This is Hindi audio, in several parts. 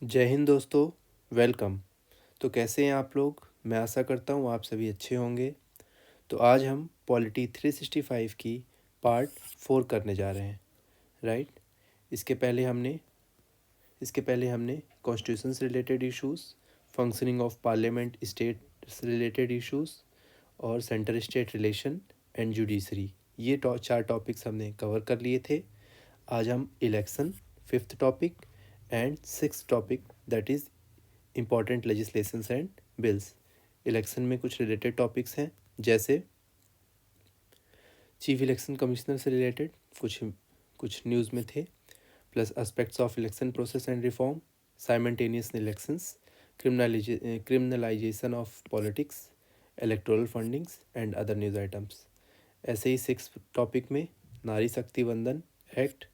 जय हिंद दोस्तों, वेलकम। तो कैसे हैं आप लोग? मैं आशा करता हूँ आप सभी अच्छे होंगे। तो आज हम पॉलिटी 365 की पार्ट 4 करने जा रहे हैं, राइट। इसके पहले हमने कॉन्स्टिट्यूशन से related issues, functioning of parliament, state related issues और centre state relation and judiciary, ये चार टॉपिक्स हमने कवर कर लिए थे। आज हम election, fifth topic, and six topic that is important legislations and bills. Election में कुछ रिलेटेड टॉपिक्स हैं, जैसे चीफ इलेक्शन कमिश्नर से रिलेटेड कुछ कुछ न्यूज़ में थे, plus aspects of election process and reform, simultaneous elections, criminalisation of politics, electoral fundings and other news items. ऐसे ही सिक्स टॉपिक में Nari Shakti Vandan act,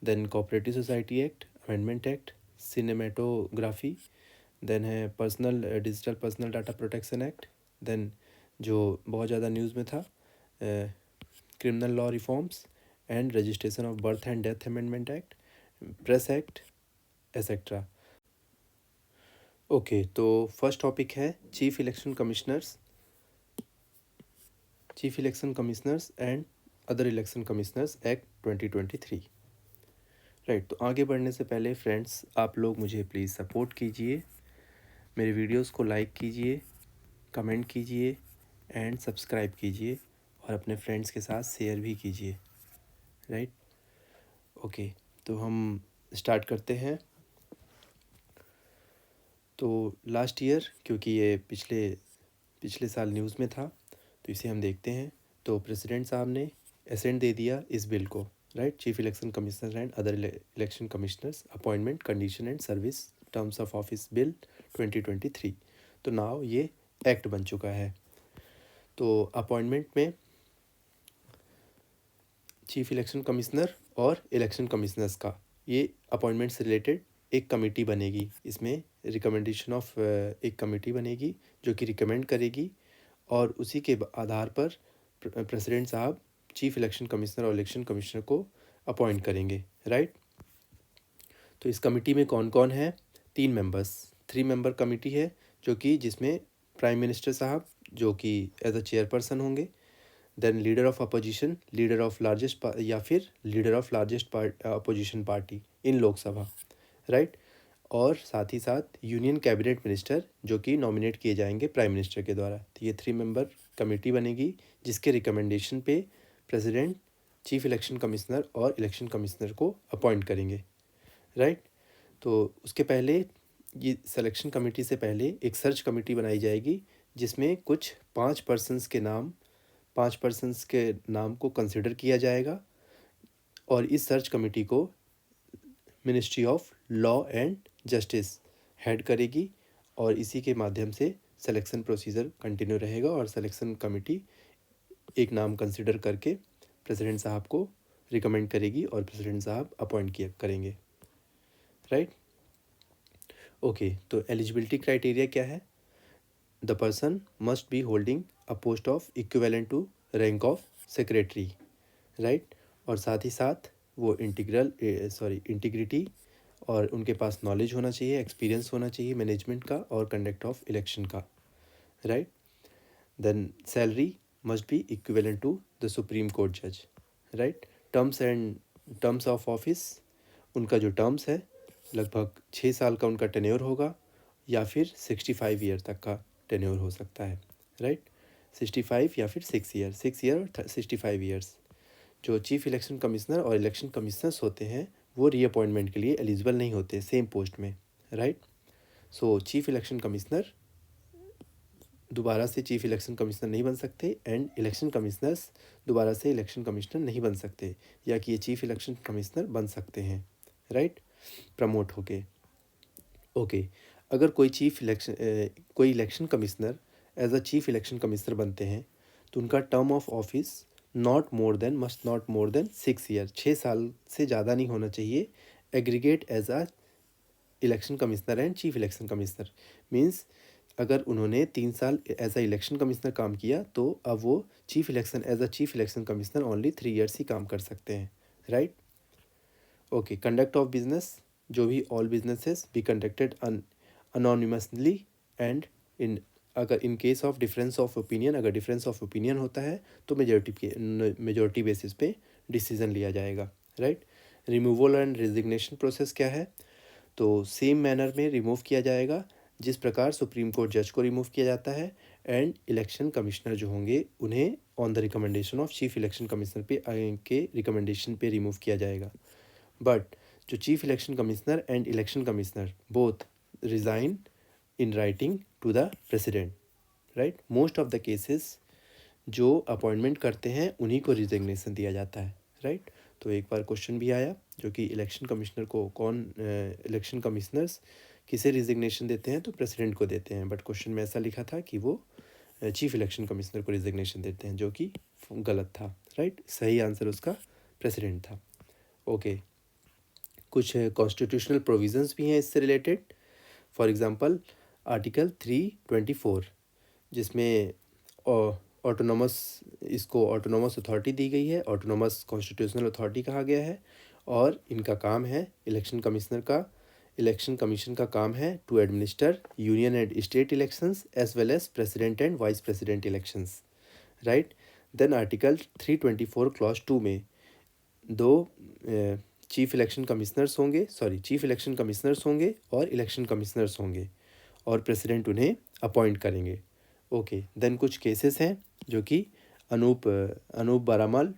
then cooperative society act, amendment act, cinematography, then है personal digital personal data protection act, then जो बहुत ज़्यादा न्यूज़ में था criminal law reforms and registration of birth and death amendment act, press act, etcetera. Okay, तो फर्स्ट टॉपिक है chief election commissioners and other election commissioners act 2023। Right, तो आगे बढ़ने से पहले फ्रेंड्स, आप लोग मुझे प्लीज़ सपोर्ट कीजिए, मेरे वीडियोस को लाइक कीजिए, कमेंट कीजिए एंड सब्सक्राइब कीजिए और अपने फ्रेंड्स के साथ शेयर भी कीजिए, राइट। ओके, तो हम स्टार्ट करते हैं। तो लास्ट ईयर, क्योंकि ये पिछले साल न्यूज़ में था, तो इसे हम देखते हैं। तो प्रेसिडेंट साहब ने एसेंट दे दिया इस बिल को, right. Chief election commissioner and other election commissioners appointment, condition and service, terms of office bill 2023। तो नाउ ये एक्ट बन चुका है। तो अपॉइंटमेंट में चीफ इलेक्शन कमिश्नर और इलेक्शन कमिश्नर्स का ये अपॉइंटमेंट से रिलेटेड एक कमेटी बनेगी। इसमें रिकमेंडेशन ऑफ एक कमेटी बनेगी जो कि रिकमेंड करेगी, और उसी के आधार पर प्रेसिडेंट साहब चीफ इलेक्शन कमिश्नर और इलेक्शन कमिश्नर को अपॉइंट करेंगे, राइट। तो इस कमेटी में कौन कौन है? 3 मेंबर कमेटी है, जो कि जिसमें प्राइम मिनिस्टर साहब जो कि एज अ चेयरपर्सन होंगे, then leader of opposition, leader of largest या फिर leader of largest opposition party in Lok Sabha, right. और साथ ही साथ यूनियन कैबिनेट मिनिस्टर जो कि नॉमिनेट किए जाएंगे प्राइम मिनिस्टर के द्वारा। तो ये 3 मेंबर कमेटी बनेगी, जिसके रिकमेंडेशन पे प्रेसिडेंट चीफ इलेक्शन कमिश्नर और इलेक्शन कमिश्नर को अपॉइंट करेंगे, राइट। तो उसके पहले, ये सिलेक्शन कमेटी से पहले एक सर्च कमेटी बनाई जाएगी, जिसमें कुछ 5 पर्सन्स के नाम को कंसिडर किया जाएगा, और इस सर्च कमेटी को ministry of law and justice head करेगी, और इसी के माध्यम से सिलेक्शन प्रोसीजर कंटिन्यू रहेगा, और सिलेक्शन कमेटी एक नाम कंसिडर करके प्रेसिडेंट साहब को रिकमेंड करेगी और प्रेसिडेंट साहब अपॉइंट करेंगे, राइट। ओके, तो एलिजिबिलिटी क्राइटेरिया क्या है? The person must be holding a post of equivalent to rank of secretary, right. और साथ ही साथ वो इंटीग्रिटी, और उनके पास नॉलेज होना चाहिए, एक्सपीरियंस होना चाहिए मैनेजमेंट का और कंडक्ट ऑफ इलेक्शन का, right. Then salary must be equivalent to the supreme court जज, राइट। टर्म्स ऑफ ऑफिस, उनका जो टर्म्स है लगभग 6 साल का उनका टेन्योर होगा, या फिर 65 ईयर तक का टेन्योर हो सकता है, राइट। 65 या फिर 6 ईयर और 65 ईयर्स। जो चीफ इलेक्शन कमिश्नर और इलेक्शन कमिश्नर्स होते हैं, वो रीअपॉइंटमेंट के लिए एलिजिबल नहीं होते सेम पोस्ट में, राइट। सो चीफ इलेक्शन कमिश्नर दोबारा से चीफ इलेक्शन कमिश्नर नहीं बन सकते, एंड इलेक्शन कमिश्नर्स दोबारा से इलेक्शन कमिश्नर नहीं बन सकते, या कि ये चीफ इलेक्शन कमिश्नर बन सकते हैं, राइट, प्रमोट होके। ओके, अगर कोई election commissioner as a chief election commissioner बनते हैं, तो उनका term of office must not more than 6 year, 6 साल से ज़्यादा नहीं होना चाहिए, aggregate as a election commissioner and chief election commissioner. Means अगर उन्होंने 3 साल एज अ इलेक्शन कमिश्नर काम किया, तो अब वो as a chief election commissioner only 3 years ही काम कर सकते हैं, right. Okay, conduct of business, जो भी all businesses be conducted anonymously and in अगर in case of difference of opinion, अगर डिफरेंस ऑफ ओपिनियन होता है तो मेजोरिटी बेसिस पे डिसीजन लिया जाएगा, right. Removal and resignation process क्या है, तो सेम मैनर में रिमूव किया जाएगा जिस प्रकार सुप्रीम कोर्ट जज को रिमूव किया जाता है, एंड इलेक्शन कमिश्नर जो होंगे उन्हें on the recommendation of chief election commissioner के रिकमेंडेशन पे रिमूव किया जाएगा। बट जो chief election commissioner and election commissioner both resign in writing to the president, right. Most of the cases जो अपॉइंटमेंट करते हैं उन्हीं को रिजिग्नेशन दिया जाता है, राइट। तो एक बार क्वेश्चन भी आया जो कि इलेक्शन कमिश्नर को इलेक्शन कमिश्नर्स किसे रिजिग्नेशन देते हैं, तो प्रेसिडेंट को देते हैं, बट क्वेश्चन में ऐसा लिखा था कि वो चीफ इलेक्शन कमिश्नर को रिजिग्नेशन देते हैं, जो कि गलत था, राइट। सही आंसर उसका प्रेसिडेंट था। ओके, कुछ कॉन्स्टिट्यूशनल प्रोविजंस भी हैं इससे रिलेटेड। फॉर एग्जांपल आर्टिकल 324 जिसमें ऑटोनोमस अथॉरिटी दी गई है, ऑटोनोमस कॉन्स्टिट्यूशनल अथॉरिटी कहा गया है, और इनका काम है इलेक्शन कमीशन का काम है to administer union and state elections as well as president and vice president elections, right. Then article 324 clause 2 में दो चीफ इलेक्शन कमिश्नर्स होंगे और इलेक्शन कमिश्नर्स होंगे, और प्रेसिडेंट उन्हें अपॉइंट करेंगे। ओके, देन कुछ केसेस हैं जो कि Anoop Baranwal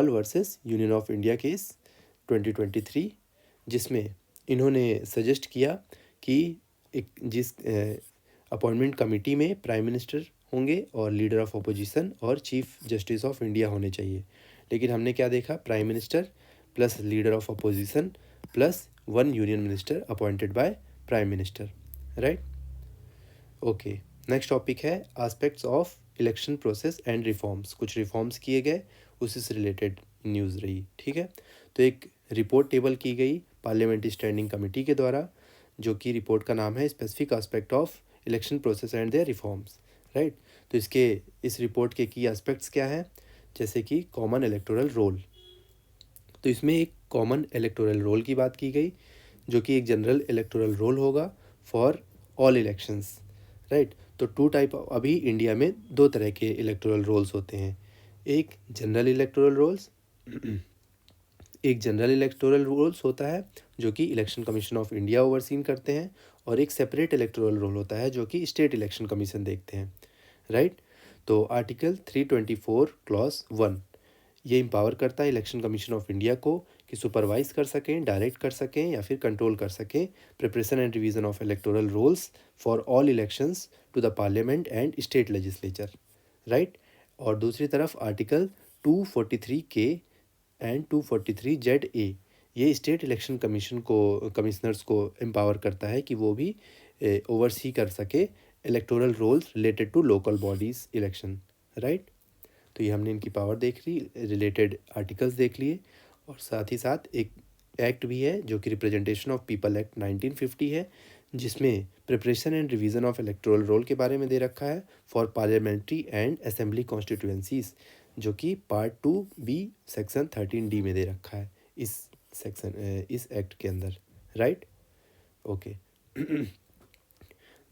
versus Union of India case 2023, जिसमें इन्होंने सजेस्ट किया कि जिस अपॉइंटमेंट कमेटी में प्राइम मिनिस्टर होंगे और लीडर ऑफ अपोजिशन और चीफ जस्टिस ऑफ इंडिया होने चाहिए, लेकिन हमने क्या देखा, prime minister plus leader of opposition plus 1 union minister appointed by prime minister, right. Okay, next topic है aspects of election process and reforms. कुछ रिफॉर्म्स किए गए, उसी से रिलेटेड न्यूज़ रही, ठीक है। तो एक रिपोर्ट टेबल की गई पार्लियामेंट्री स्टैंडिंग कमेटी के द्वारा, जो कि रिपोर्ट का नाम है specific aspect of election process and their reforms, right. तो इस रिपोर्ट के की एस्पेक्ट्स क्या हैं, जैसे कि कॉमन इलेक्टोरल रोल। तो इसमें एक कॉमन इलेक्टोरल रोल की बात की गई, जो कि एक जनरल इलेक्टोरल रोल होगा फॉर ऑल इलेक्शंस, राइट। तो अभी इंडिया में 2 तरह के इलेक्टोरल रोल्स होते हैं, एक जनरल इलेक्टोरल रोल्स होता है जो कि election commission of India overseen करते हैं, और एक सेपरेट इलेक्टोरल रोल होता है जो कि स्टेट इलेक्शन कमीशन देखते हैं, राइट। तो आर्टिकल 324 क्लॉज 1 ये एम्पावर करता है इलेक्शन कमीशन ऑफ इंडिया को कि सुपरवाइज कर सकें, डायरेक्ट कर सकें या फिर कंट्रोल कर सकें preparation and revision of electoral rolls for all elections to the parliament and state legislature, right. और दूसरी तरफ आर्टिकल 243 के एंड 243 ZA ये स्टेट इलेक्शन कमिश्नर्स को एम्पावर करता है कि वो भी ओवरसी कर सके electoral rolls related to local bodies election, right. तो ये हमने इनकी पावर देख ली, रिलेटेड आर्टिकल्स देख लिए, और साथ ही साथ एक एक्ट भी है जो कि रिप्रेजेंटेशन ऑफ पीपल एक्ट 1950 है, जिसमें preparation and revision of electoral roll के बारे में दे रखा है for parliamentary and assembly constituencies, जो कि पार्ट 2B सेक्शन 13D में दे रखा है इस एक्ट के अंदर, राइट। ओके,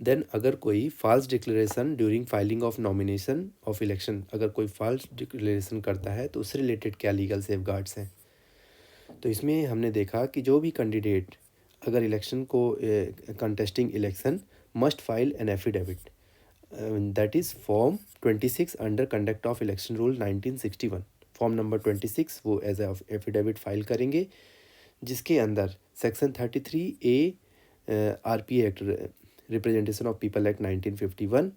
देन अगर कोई false declaration during filing of nomination of election, अगर कोई फॉल्स डिक्लेरेशन करता है तो उससे रिलेटेड क्या लीगल सेफगार्ड्स हैं। तो इसमें हमने देखा कि जो भी कैंडिडेट अगर इलेक्शन को contesting election must file an affidavit that is form 26 under conduct of election rule 1961, form number 26 वो एज एफिडेविट फाइल करेंगे, जिसके अंदर section 33A RP act representation of people act 1951,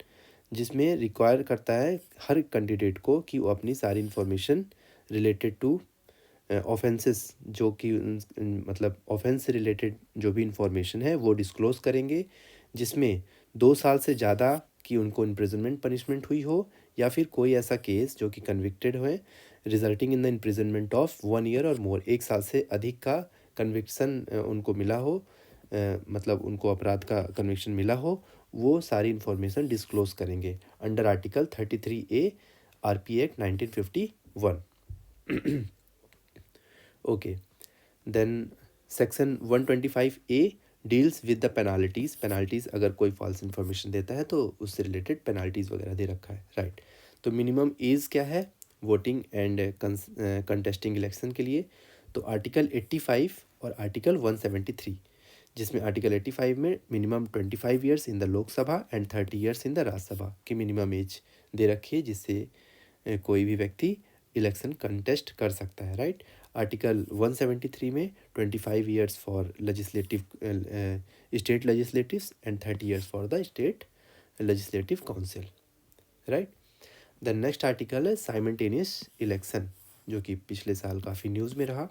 जिसमें रिक्वायर करता है हर कैंडिडेट को कि वो अपनी सारी इन्फॉर्मेशन रिलेटेड टू ऑफेंसेस, जो कि मतलब ऑफेंस से रिलेटेड जो भी इंफॉर्मेशन है वो डिस्क्लोज़ करेंगे, जिसमें 2 साल से ज़्यादा की उनको इम्प्रिजनमेंट पनिशमेंट हुई हो, या फिर कोई ऐसा केस जो कि कन्विक्टेड हुए resulting in the imprisonment of 1 year और मोर, 1 साल से अधिक का कन्विक्शन उनको मिला हो, मतलब उनको अपराध का कन्विक्शन मिला हो, वो सारी इन्फॉर्मेशन डिस्क्लोज़ करेंगे under article 33A RP act 1951। Okay, then section 125A deals with the penalties अगर कोई फॉल्स इन्फॉर्मेशन देता है तो उससे रिलेटेड पेनाल्टीज़ वगैरह दे रखा है, राइट। तो मिनिमम एज क्या है वोटिंग एंड कंटेस्टिंग इलेक्शन के लिए? तो आर्टिकल 85 और आर्टिकल 173, जिसमें आर्टिकल 85 में minimum 25 years in the Lok Sabha and 30 years in the Rajya Sabha की मिनिमम एज दे रखी है, जिससे कोई भी व्यक्ति इलेक्शन कंटेस्ट कर सकता है, राइट। आर्टिकल 173 में 25 years for legislative state legislatives and 30 years for the state legislative council, right. The next article है साइमल्टेनियस इलेक्शन, जो कि पिछले साल काफ़ी न्यूज़ में रहा।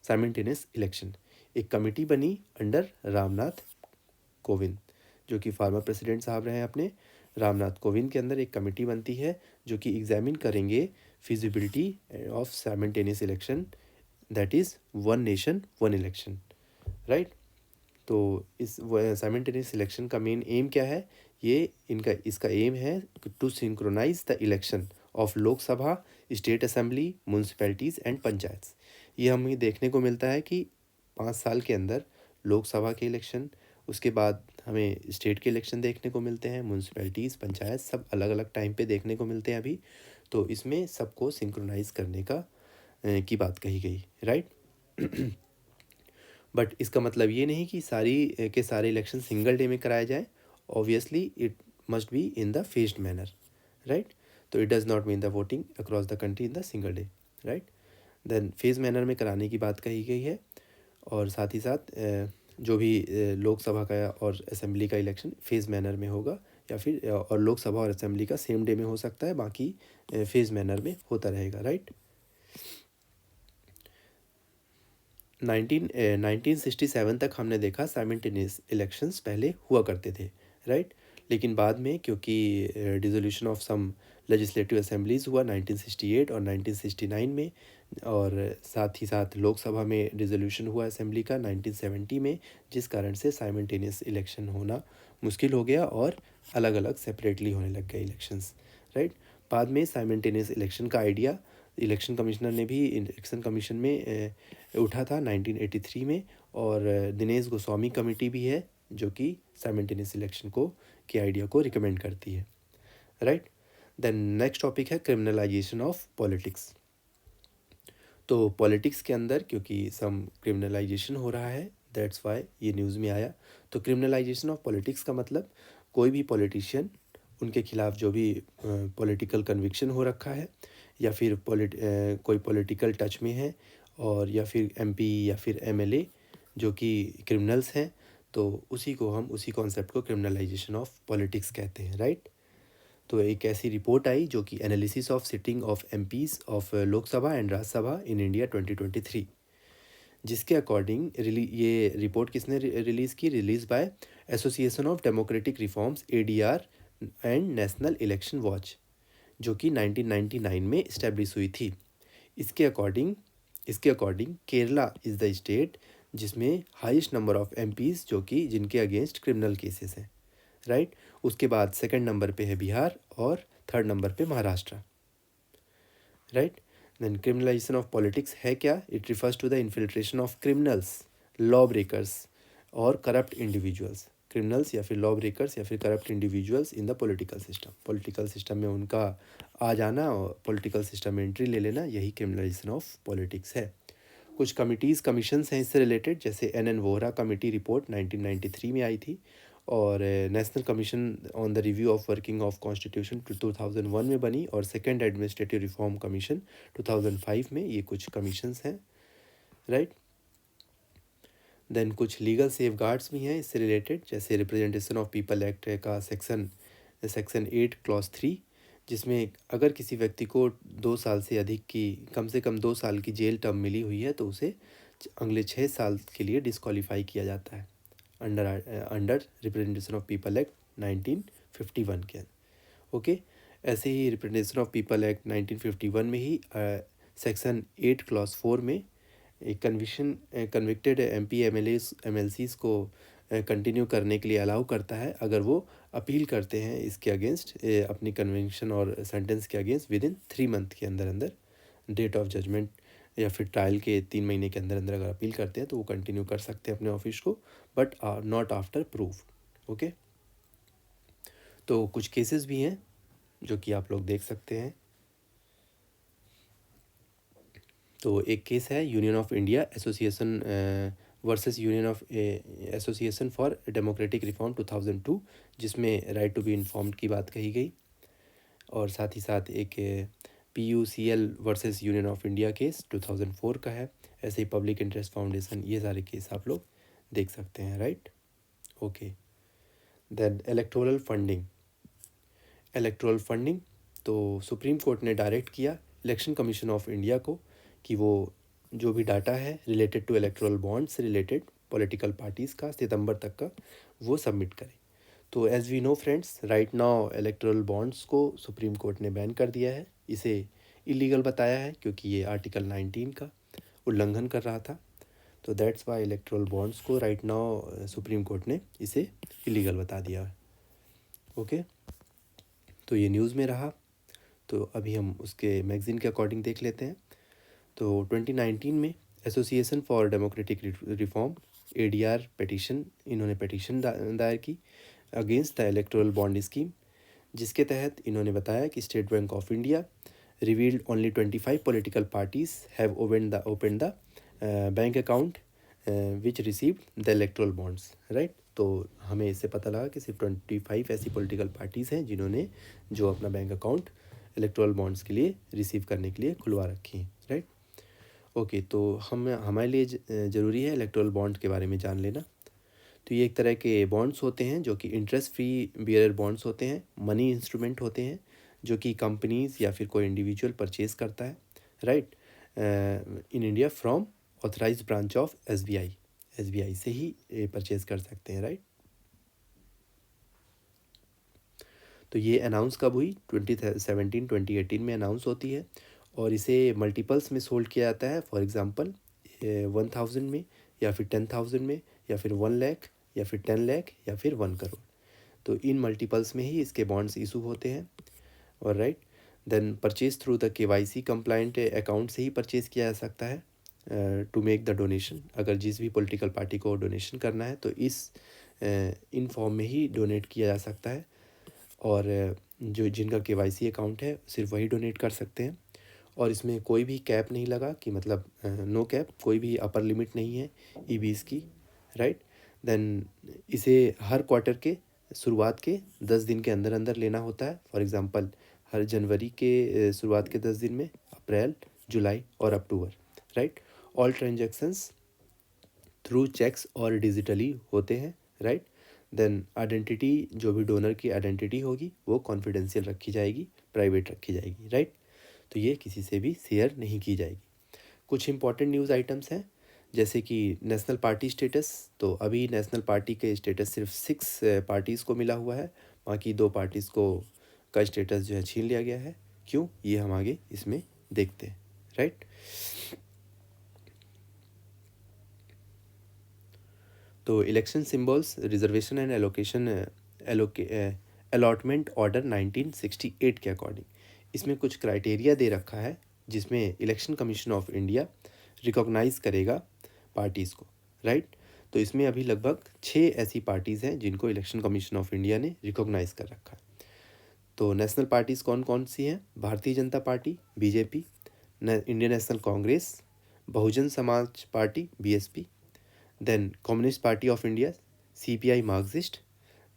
साइमल्टेनियस इलेक्शन एक कमेटी बनी अंडर रामनाथ कोविंद, जो कि फार्मर प्रेसिडेंट साहब रहे अपने रामनाथ कोविंद के अंदर एक कमेटी बनती है जो कि एग्जामिन करेंगे feasibility of simultaneous election, that is one nation one election, right. तो इस साइमल्टेनियस इलेक्शन का मेन एम क्या है? ये इसका एम है to synchronise the election of Lok Sabha, state assembly, municipalities and panchayats. ये हमें देखने को मिलता है कि 5 साल के अंदर लोकसभा के इलेक्शन, उसके बाद हमें स्टेट के इलेक्शन देखने को मिलते हैं, म्यूनसिपैलिटीज़, पंचायत सब अलग अलग टाइम पे देखने को मिलते हैं अभी। तो इसमें सबको सिंक्रोनाइज करने की बात कही गई, राइट। बट इसका मतलब ये नहीं कि सारे इलेक्शन सिंगल डे में कराए जाए। Obviously it must be in the phased manner, right. तो it does not mean the voting across the country in the single day, right. Then phase manner में कराने की बात कही गई है, और साथ ही साथ जो भी लोकसभा का और असेंबली का इलेक्शन फेज मैनर में होगा, या फिर और लोकसभा और असेंबली का सेम डे में हो सकता है, बाकी फेज मैनर में होता रहेगा, राइट। 1967 तक हमने देखा साइमल्टेनियस इलेक्शंस पहले हुआ करते थे, राइट। लेकिन बाद में क्योंकि dissolution of some legislative assemblies हुआ 1968 और 1969 में, और साथ ही साथ लोकसभा में डिसोल्यूशन हुआ असेंबली का 1970 में, जिस कारण से साइमल्टेनियस इलेक्शन होना मुश्किल हो गया और अलग अलग सेपरेटली होने लग गए इलेक्शंस, राइट। बाद में साइमल्टेनियस इलेक्शन का आइडिया इलेक्शन कमिश्नर ने भी इलेक्शन कमीशन में उठा था 1983 में, और दिनेश गोस्वामी कमेटी भी है जो कि साइमल्टेनियस इलेक्शन के आइडिया को रिकमेंड करती है, राइट। देन नेक्स्ट टॉपिक है क्रिमिनलाइजेशन ऑफ पॉलिटिक्स। तो पॉलिटिक्स के अंदर क्योंकि सम क्रिमिनलाइजेशन हो रहा है, दैट्स वाई ये न्यूज़ में आया। तो क्रिमिनलाइजेशन ऑफ पॉलिटिक्स का मतलब कोई भी पॉलिटिशियन, उनके खिलाफ जो भी पॉलिटिकल कन्विक्शन हो रखा है, या फिर कोई पॉलिटिकल टच में है, और या फिर एमपी या फिर एमएलए जो कि क्रिमिनल्स हैं, तो उसी कॉन्सेप्ट को क्रिमिनलाइजेशन ऑफ पॉलिटिक्स कहते हैं, राइट। तो एक ऐसी रिपोर्ट आई जो कि analysis of sitting of MPs of Lok Sabha and Rajya Sabha in India 2023, जिसके अकॉर्डिंग ये रिपोर्ट किसने रिलीज़ की? Release by association of democratic reforms ADR and national election watch, जो कि 1999 में इस्टेब्लिश हुई थी। इसके according Kerala is the state जिसमें हाईएस्ट नंबर ऑफ एमपीज जिनके अगेंस्ट क्रिमिनल केसेस हैं, राइट। उसके बाद सेकंड नंबर पे है बिहार और थर्ड नंबर पे Maharashtra, right. Then criminalization of politics है क्या? It refers to the infiltration of criminals, law breakers और करप्ट इंडिविजुअल्स, क्रिमिनल्स या फिर लॉ ब्रेकर्स या फिर corrupt individuals in the political system में उनका आ जाना और पॉलिटिकल सिस्टम में एंट्री ले लेना, यही क्रिमिनलाइजेशन ऑफ पॉलिटिक्स है। कुछ कमीशंस हैं इससे रिलेटेड, जैसे NN वोहरा कमेटी रिपोर्ट 1993 में आई थी, और national commission on the review of working of constitution 2001 में बनी, और सेकंड एडमिनिस्ट्रेटिव रिफॉर्म कमीशन 2005 में। ये कुछ कमीशंस हैं, राइट। देन कुछ लीगल सेफगार्ड्स भी हैं इससे रिलेटेड, जैसे रिप्रेजेंटेशन ऑफ पीपल एक्ट का सेक्शन 8 क्लॉज 3, जिसमें अगर किसी व्यक्ति को 2 साल से अधिक की कम से कम 2 साल की जेल टर्म मिली हुई है तो उसे अगले 6 साल के लिए डिस्क्वालीफाई किया जाता है under representation of people act 1951 के। ओके, ऐसे ही रिप्रेजेंटेशन ऑफ पीपल एक्ट 1951 में ही सेक्शन 8 क्लॉज 4 में एक कन्विक्टेड MP MLCs को कंटिन्यू करने के लिए अलाउ करता है, अगर वो अपील करते हैं इसके अगेंस्ट अपनी कन्विक्शन और सेंटेंस के अगेंस्ट विद इन 3 मंथ के अंदर डेट ऑफ जजमेंट या फिर ट्रायल के 3 महीने के अंदर अंदर अगर अपील करते हैं तो वो कंटिन्यू कर सकते हैं अपने ऑफिस को, but not after proof. Okay, तो कुछ केसेस भी हैं जो कि आप लोग देख सकते हैं। तो एक केस है union of India association versus Union of association for democratic reform 2002, जिसमें राइट टू बी इन्फॉर्म्ड की बात कही गई। और साथ ही साथ एक PUCL versus Union of India case 2004 का है। ऐसे ही पब्लिक इंटरेस्ट फाउंडेशन, ये सारे केस आप लोग देख सकते हैं, right. Okay, then electoral funding. Electoral funding, तो सुप्रीम कोर्ट ने डायरेक्ट किया इलेक्शन कमीशन ऑफ इंडिया को कि वो जो भी डाटा है रिलेटेड टू इलेक्टोरल बॉन्ड से रिलेटेड पॉलिटिकल पार्टीज़ का सितंबर तक का वो सबमिट करें। तो as we know friends, right now electoral bonds को सुप्रीम कोर्ट ने बैन कर दिया है, इसे इलीगल बताया है क्योंकि ये आर्टिकल 19 का उल्लंघन कर रहा था। तो दैट्स वाई इलेक्टोरल बॉन्ड्स को राइट नाउ सुप्रीम कोर्ट ने इसे इलीगल बता दिया है। ओके, तो ये न्यूज़ में रहा। तो अभी हम उसके मैगज़ीन के अकॉर्डिंग देख लेते हैं। तो 2019 में association for democratic reform ADR petition, इन्होंने पिटीशन दायर की against the electoral bond scheme, जिसके तहत इन्होंने बताया कि state bank of India revealed only 25 political parties have open the bank account which received the electoral bonds, right. तो हमें इससे पता लगा कि सिर्फ 25 ऐसी पॉलिटिकल पार्टीज़ हैं जिन्होंने जो अपना बैंक अकाउंट इलेक्टोरल बॉन्ड्स के लिए रिसीव करने के लिए खुलवा रखी हैं, राइट। ओके, तो हमारे लिए ज़रूरी है इलेक्टोरल बॉन्ड के बारे में जान लेना। तो ये एक तरह के बॉन्ड्स होते हैं जो कि इंटरेस्ट फ्री बियरर बॉन्ड्स होते हैं, मनी इंस्ट्रूमेंट होते हैं जो कि कंपनीज़ या फिर कोई इंडिविजुअल परचेज करता है, right, in India from authorised branch of SBI से ही परचेज कर सकते हैं, राइट। तो ये अनाउंस कब हुई? 2018 में अनाउंस होती है और इसे मल्टीपल्स में सोल्ड किया जाता है। फॉर एग्जांपल 1000 में, या फिर 10,000 में, या फिर 1 लाख, या फिर 10 लाख, या फिर 1 करोड़। तो इन मल्टीपल्स में ही इसके बॉन्ड्स इशू होते हैं, और right. Then purchase through the KYC compliant account से ही परचेज किया जा सकता है टू मेक द डोनेशन। अगर जिस भी पॉलिटिकल पार्टी को डोनेशन करना है तो इन फॉर्म में ही डोनेट किया जा सकता है, और जो जिनका KYC अकाउंट है सिर्फ वही डोनेट कर सकते हैं। और इसमें कोई भी कैप नहीं लगा कि मतलब नो कैप, कोई भी अपर लिमिट नहीं है EBs की, राइट। देन इसे हर क्वार्टर के शुरुआत के 10 दिन के अंदर अंदर लेना होता है। फॉर एग्जांपल हर जनवरी के शुरुआत के 10 दिन में, अप्रैल, जुलाई और अक्टूबर, right. All transactions through cheques और डिजिटली होते हैं, राइट। देन आइडेंटिटी, जो भी डोनर की आइडेंटिटी होगी वो कॉन्फिडेंशियल रखी जाएगी, प्राइवेट रखी जाएगी, राइट। तो ये किसी से भी शेयर नहीं की जाएगी। कुछ इंपॉर्टेंट न्यूज़ आइटम्स हैं जैसे कि नेशनल पार्टी स्टेटस। तो अभी नेशनल पार्टी के स्टेटस सिर्फ 6 पार्टीज़ को मिला हुआ है, बाकी 2 पार्टीज़ को का स्टेटस जो है छीन लिया गया है। क्यों, ये हम आगे इसमें देखते हैं, राइट। तो election symbols, reservation and allocation allotment order 1968 के अकॉर्डिंग इसमें कुछ क्राइटेरिया दे रखा है जिसमें election commission of India recognise करेगा पार्टीज़ को, राइट। तो इसमें अभी लगभग 6 ऐसी पार्टीज़ हैं जिनको इलेक्शन कमीशन ऑफ इंडिया ने रिकॉग्नाइज़ कर रखा है। तो नेशनल पार्टीज़ कौन कौन सी हैं? Bharatiya Janata Party BJP, Indian National Congress, Bahujan Samaj Party BSP, then Communist Party of India CPI Marxist,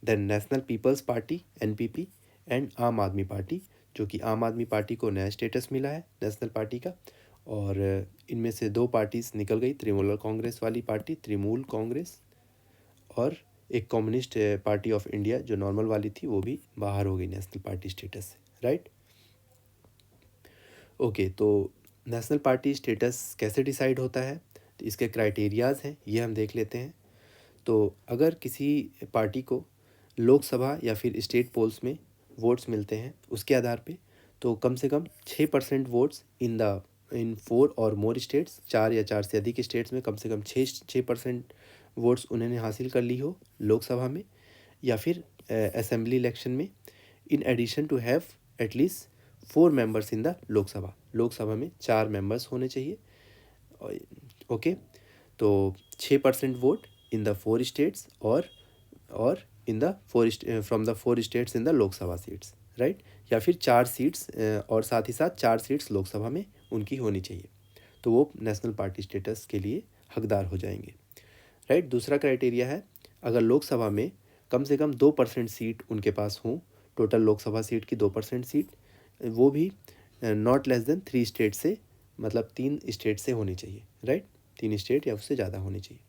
then National People's Party NPP, and Aam Aadmi party, जो कि आम आदमी पार्टी को नया स्टेटस मिला है नेशनल पार्टी का। और इनमें से 2 पार्टीज निकल गई, तृणमूल कांग्रेस वाली पार्टी तृणमूल कांग्रेस, और एक कम्युनिस्ट पार्टी ऑफ इंडिया जो नॉर्मल वाली थी वो भी बाहर हो गई नेशनल पार्टी स्टेटस से, राइट। ओके, तो नेशनल पार्टी स्टेटस कैसे डिसाइड होता है? तो इसके क्राइटेरियाज़ हैं, ये हम देख लेते हैं। तो अगर किसी पार्टी को लोकसभा या फिर स्टेट पोल्स में वोट्स मिलते हैं उसके आधार पे, तो कम से कम 6% वोट्स इन 4 और मोर स्टेट्स, 4 या 4 से अधिक स्टेट्स में कम से कम 6% वोट्स उन्होंने हासिल कर ली हो लोकसभा में या फिर असेंबली इलेक्शन में, in addition to have at least 4 members in the Lok Sabha में 4 मेंबर्स होने चाहिए ओके, तो 6% वोट इन द 4 स्टेट्स और in the from the 4 states in the Lok Sabha seats, right. या फिर 4 सीट्स और साथ ही साथ 4 सीट्स लोकसभा में उनकी होनी चाहिए, तो वो नेशनल पार्टी स्टेटस के लिए हकदार हो जाएंगे, राइट। दूसरा क्राइटेरिया है, अगर लोकसभा में कम से कम 2% सीट उनके पास हों, टोटल लोकसभा सीट की 2% सीट, वो भी नॉट लेस देन 3 स्टेट से, मतलब 3 स्टेट से होनी चाहिए, राइट। 3 स्टेट या उससे ज़्यादा होनी चाहिए।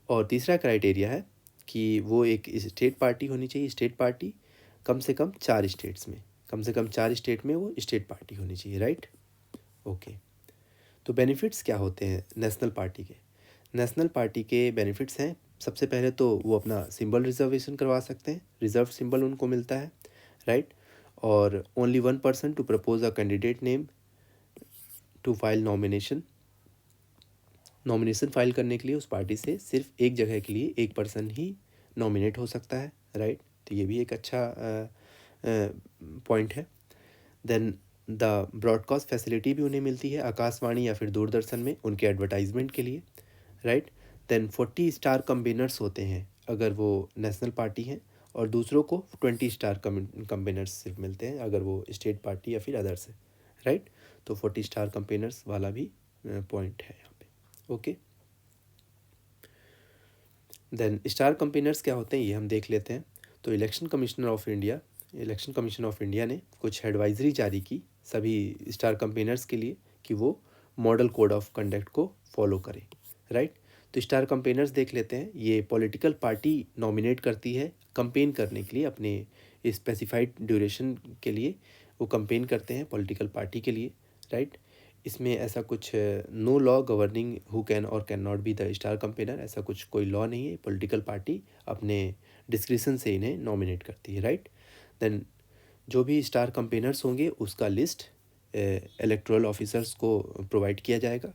और तीसरा क्राइटेरिया है कि वो एक स्टेट पार्टी होनी चाहिए, स्टेट पार्टी कम से कम 4 स्टेट्स में, कम से कम 4 स्टेट में वो स्टेट पार्टी होनी चाहिए, राइट। ओके, तो बेनिफिट्स क्या होते हैं नेशनल पार्टी के? नेशनल पार्टी के बेनिफिट्स हैं, सबसे पहले तो वो अपना सिंबल रिजर्वेशन करवा सकते हैं, रिजर्व सिंबल उनको मिलता है, राइट। और only 1 person to propose a candidate name to file nomination file करने के लिए उस पार्टी से सिर्फ एक जगह के लिए एक पर्सन ही नॉमिनेट हो सकता है, राइट। तो ये भी एक अच्छा पॉइंट है। देन द ब्रॉडकास्ट फैसिलिटी भी उन्हें मिलती है आकाशवाणी या फिर दूरदर्शन में उनके एडवर्टाइजमेंट के लिए, राइट। देन 40 स्टार कंपेनर्स होते हैं अगर वो नेशनल पार्टी हैं, और दूसरों को 20 स्टार कंपेनर्स सिर्फ मिलते हैं अगर वो स्टेट पार्टी या फिर अदर्स है, राइट। तो 40 स्टार कंपेनर्स वाला भी पॉइंट है यहाँ पे, ओके। देन स्टार कंपेनर्स क्या होते हैं ये हम देख लेते हैं। तो इलेक्शन कमीशन ऑफ इंडिया ने कुछ एडवाइजरी जारी की सभी स्टार कंपेनर्स के लिए कि वो मॉडल कोड ऑफ कंडक्ट को फॉलो करें, राइट। तो स्टार कंपेनर्स देख लेते हैं, ये पॉलिटिकल पार्टी नॉमिनेट करती है कंपेन करने के लिए, अपने स्पेसिफाइड ड्यूरेशन के लिए वो कंपेन करते हैं पॉलिटिकल पार्टी के लिए, राइट। इसमें ऐसा कुछ no law governing who can और can not be the star campaigner, ऐसा कुछ कोई लॉ नहीं है, पॉलिटिकल पार्टी अपने डिस्क्रिशन से इन्हें नॉमिनेट करती है, राइट। देन जो भी स्टार कंपेनर्स होंगे उसका लिस्ट इलेक्टोरल ऑफिसर्स को प्रोवाइड किया जाएगा,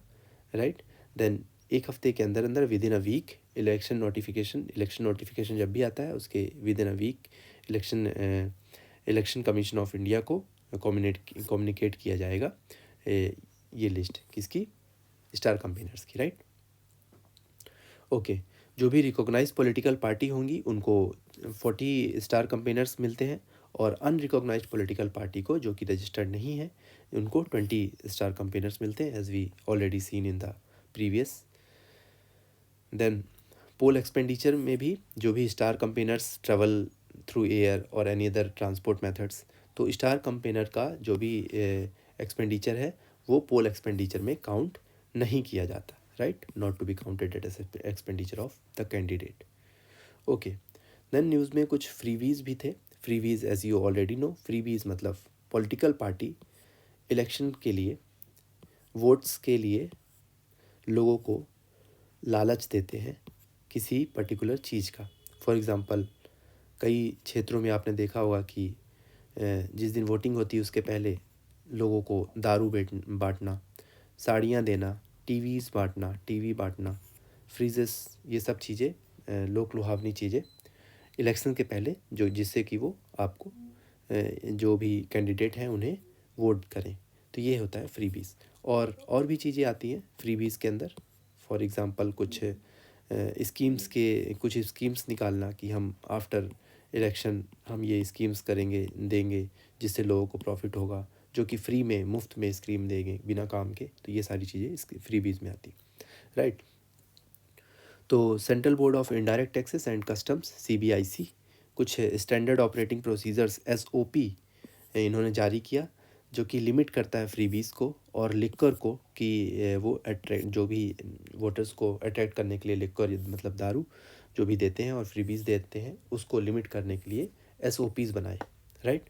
राइट। देन एक हफ्ते के अंदर अंदर within a week election notification जब भी आता है उसके within a week election commission of India को कम्युनिकेट किया जाएगा ये लिस्ट किसकी, स्टार कंपेनर्स की, राइट। ओके, जो भी रिकॉग्नाइज पॉलिटिकल पार्टी होंगी उनको 40 स्टार कंपेनर्स मिलते हैं, और अनरिकॉग्नाइज्ड पॉलिटिकल पार्टी को जो कि रजिस्टर्ड नहीं है उनको 20 स्टार कंपेनर्स मिलते हैं, as we already seen in the previous. Then poll expenditure में भी जो भी star campaigners travel through air और एनी अदर ट्रांसपोर्ट मेथड्स, तो स्टार कंपेनर का जो भी एक्सपेंडिचर है वो पोल एक्सपेंडिचर में काउंट नहीं किया जाता, right, not to be counted as expenditure of the candidate, okay. Then news में कुछ फ्रीवीज़ भी थे। Freebies as you already know, freebies मतलब पॉलिटिकल पार्टी इलेक्शन के लिए, वोट्स के लिए लोगों को लालच देते हैं किसी पर्टिकुलर चीज़ का। फॉर एग्ज़ाम्पल कई क्षेत्रों में आपने देखा होगा कि जिस दिन वोटिंग होती है उसके पहले लोगों को दारू बांटना, साड़ियाँ देना, टीवी बांटना, फ्रीजेस, ये सब चीज़ें लोक लुभावनी चीज़ें इलेक्शन के पहले, जो जिससे कि वो आपको जो भी कैंडिडेट हैं उन्हें वोट करें, तो ये होता है फ्रीबीज़। और भी चीज़ें आती हैं फ्रीबीज़ के अंदर। फॉर एग्ज़ाम्पल कुछ स्कीम्स निकालना कि हम आफ्टर इलेक्शन हम ये स्कीम्स करेंगे देंगे जिससे लोगों को प्रॉफिट होगा, जो कि फ्री में मुफ्त में स्कीम देंगे बिना काम के, तो ये सारी चीज़ें इसकी फ्रीबीज़ में आती, राइट। तो central board of indirect taxes and customs CBIC कुछ स्टैंडर्ड ऑपरेटिंग प्रोसीजर्स SOP इन्होंने जारी किया, जो कि लिमिट करता है फ्रीबीज़ को और लिक्कर को कि वो अट्रैक्ट, जो भी वोटर्स को अट्रैक्ट करने के लिए लिक्कर मतलब दारू जो भी देते हैं और फ्रीबीज़ देते हैं उसको लिमिट करने के लिए SOPs बनाए, राइट।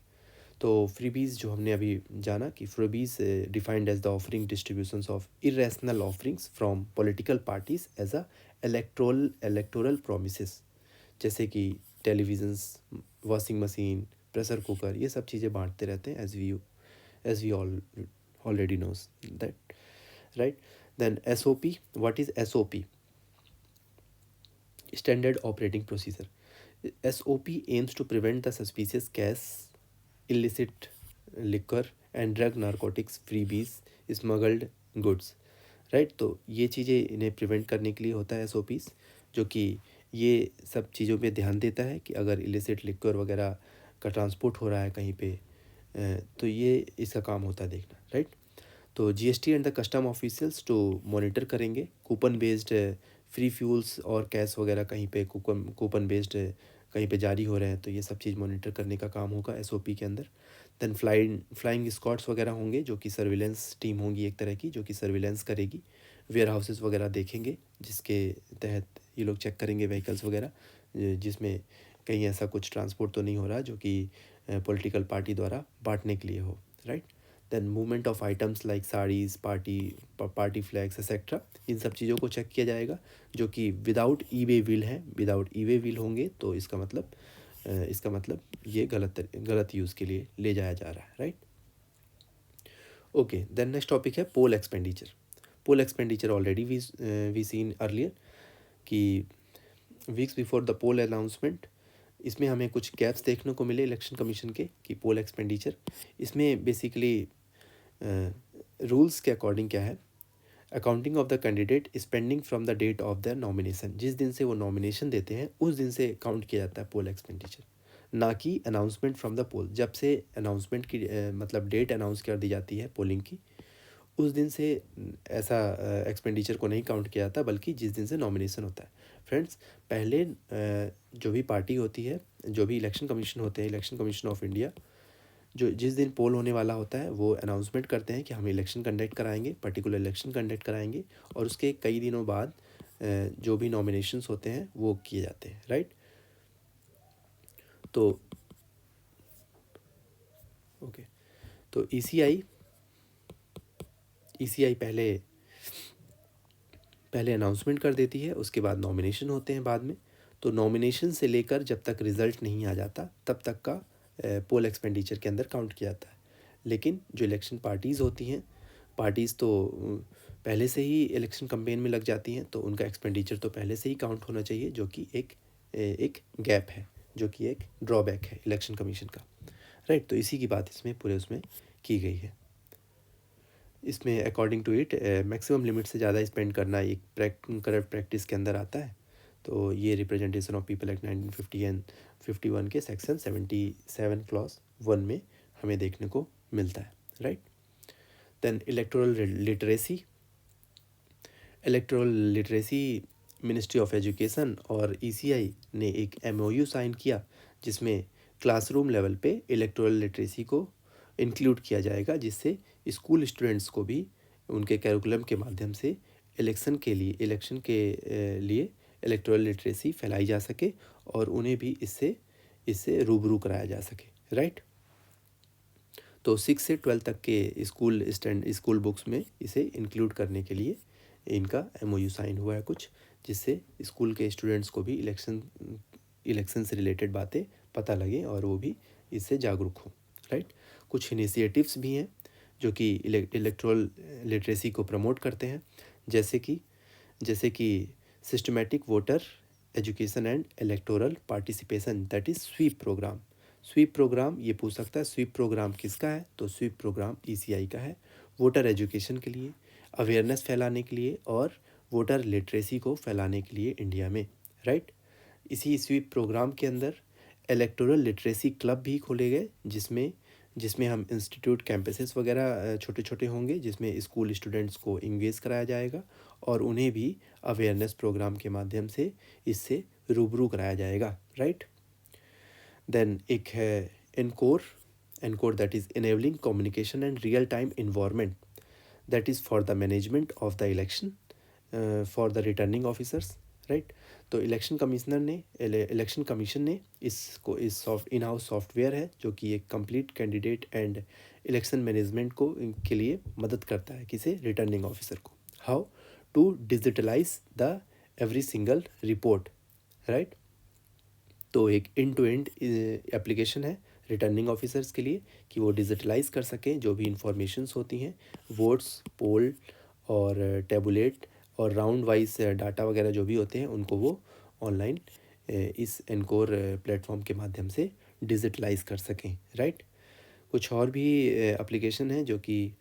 तो फ्रीबीज़ जो हमने अभी जाना कि freebies defined as the offering distributions of irrational offerings from political parties as a electoral promises, जैसे कि televisions, washing machine, pressure cooker, ये सब चीज़ें बांटते रहते हैं as we all already knows that, right. Then SOP, what is SOP? Standard operating procedure. SOP aims to prevent the suspicious cash, illicit liquor and drug narcotics freebies, smuggled goods, right. तो ये चीज़ें इन्हें प्रिवेंट करने के लिए होता है SOPs, जो कि ये सब चीज़ों पे ध्यान देता है कि अगर इलिसिट लिक्वर वगैरह का ट्रांसपोर्ट हो रहा है कहीं पे, तो ये इसका काम होता है देखना, राइट। तो GST and the custom officials तो मॉनिटर करेंगे कूपन बेस्ड फ्री फ्यूल्स और कैश वगैरह कहीं पे कूपन बेस्ड कहीं पे जारी हो रहे हैं, तो ये सब चीज़ मॉनिटर करने का काम होगा SOP के अंदर। देन फ्लाइंग स्क्वाड्स वगैरह होंगे, जो कि सर्विलेंस टीम होंगी एक तरह की, जो कि सर्विलेंस करेगी, वेयर हाउसेस वगैरह देखेंगे, जिसके तहत ये लोग चेक करेंगे व्हीकल्स वगैरह, जिसमें कहीं ऐसा कुछ ट्रांसपोर्ट तो नहीं हो रहा जो कि पॉलिटिकल पार्टी द्वारा बांटने के लिए हो, right. Then movement of items like saris, party flags etcetera, इन सब चीज़ों को चेक किया जाएगा, जो कि विदाउट ई वे व्हील हैं। विदाउट ई वे व्हील होंगे तो इसका मतलब ये गलत यूज़ के लिए ले जाया जा रहा है, right. Okay, then next topic है poll expenditure. Poll expenditure already we seen earlier कि weeks before the poll announcement, इसमें हमें कुछ गैप्स देखने को मिले इलेक्शन कमीशन के कि पोल एक्सपेंडिचर इसमें बेसिकली रूल्स के अकॉर्डिंग क्या है, accounting of the candidate spending from the date of the nomination, जिस दिन से वो नॉमिनेशन देते हैं उस दिन से काउंट किया जाता है पोल एक्सपेंडिचर, ना कि अनाउंसमेंट फ्रॉम द पोल। जब से अनाउंसमेंट की मतलब डेट अनाउंस कर दी जाती है पोलिंग की, उस दिन से ऐसा एक्सपेंडिचर को नहीं काउंट किया जाता, बल्कि जिस दिन से नॉमिनेशन होता है। फ्रेंड्स, पहले जो भी पार्टी होती है, जो भी इलेक्शन कमीशन होते हैं, इलेक्शन कमीशन ऑफ इंडिया, जो जिस दिन पोल होने वाला होता है वो अनाउंसमेंट करते हैं कि हम इलेक्शन कंडक्ट कराएंगे, पर्टिकुलर इलेक्शन कंडक्ट कराएंगे, और उसके कई दिनों बाद जो भी नॉमिनेशंस होते हैं वो किए जाते हैं, राइट। तो ओके, तो ECI पहले अनाउंसमेंट कर देती है, उसके बाद नॉमिनेशन होते हैं बाद में। तो नॉमिनेशन से लेकर जब तक रिज़ल्ट नहीं आ जाता तब तक का पोल एक्सपेंडिचर के अंदर काउंट किया जाता है। लेकिन जो इलेक्शन पार्टीज़ होती हैं, पार्टीज़ तो पहले से ही इलेक्शन कैंपेन में लग जाती हैं, तो उनका एक्सपेंडिचर तो पहले से ही काउंट होना चाहिए, जो कि एक गैप है, जो कि एक ड्रॉबैक है इलेक्शन कमीशन का, राइट। तो इसी की बात इसमें पूरे उसमें की गई है। इसमें according to it maximum limit से ज़्यादा स्पेंड करना एक करप्ट प्रैक्टिस के अंदर आता है। तो ये representation of people act 1950 and 51 के सेक्शन 77 क्लॉज 1 में हमें देखने को मिलता है, right. Then electoral literacy ministry of education और ECI ने एक MOU साइन किया, जिसमें क्लासरूम लेवल पे इलेक्टोरल लिटरेसी को इंक्लूड किया जाएगा, जिससे स्कूल स्टूडेंट्स को भी उनके कैरिकुलम के माध्यम से इलेक्शन के लिए इलेक्टोरल लिटरेसी फैलाई जा सके, और उन्हें भी इससे रूबरू कराया जा सके, राइट। तो 6 से 12 तक के स्कूल बुक्स में इसे इंक्लूड करने के लिए इनका MOU साइन हुआ है कुछ, जिससे स्कूल के स्टूडेंट्स को भी इलेक्शन से रिलेटेड बातें पता लगे और वो भी इससे जागरूक हों, राइट। कुछ इनिशिएटिव्स भी हैं जो कि इलेक्टोरल लिटरेसी को प्रमोट करते हैं, जैसे कि systematic voter education and electoral participation, that is SVEEP programme. SVEEP programme, ये पूछ सकता है स्वीप प्रोग्राम किसका है, तो स्वीप प्रोग्राम ECI का है, वोटर एजुकेशन के लिए, अवेयरनेस फैलाने के लिए और वोटर लिटरेसी को फैलाने के लिए इंडिया में, राइट। इसी स्वीप प्रोग्राम के अंदर इलेक्टोरल लिटरेसी क्लब भी खोले गए, जिसमें हम इंस्टीट्यूट कैंपसेस वगैरह छोटे छोटे होंगे, जिसमें स्कूल स्टूडेंट्स को इंगेज कराया जाएगा और उन्हें भी अवेयरनेस प्रोग्राम के माध्यम से इससे रूबरू कराया जाएगा, राइट। देन एक है ENCORE that is enabling communication and real time environment, that is for the management of the election for the returning officers, right. तो इलेक्शन कमीशन ने इसको इन हाउस सॉफ्टवेयर है, जो कि एक complete candidate and election management के लिए मदद करता है, किसे, रिटर्निंग ऑफिसर को। How to digitalize the every single report, right. तो एक एंड टू एंड एप्लीकेशन है रिटर्निंग ऑफिसर्स के लिए कि वो डिजिटलाइज कर सकें जो भी इंफॉर्मेशंस होती हैं, वोट्स, पोल और टेबुलेट और राउंड वाइज डाटा वगैरह जो भी होते हैं, उनको वो ऑनलाइन इस एनकोर प्लेटफॉर्म के माध्यम से डिजिटलाइज कर सकें, राइट। कुछ और भी एप्लीकेशन हैं जो कि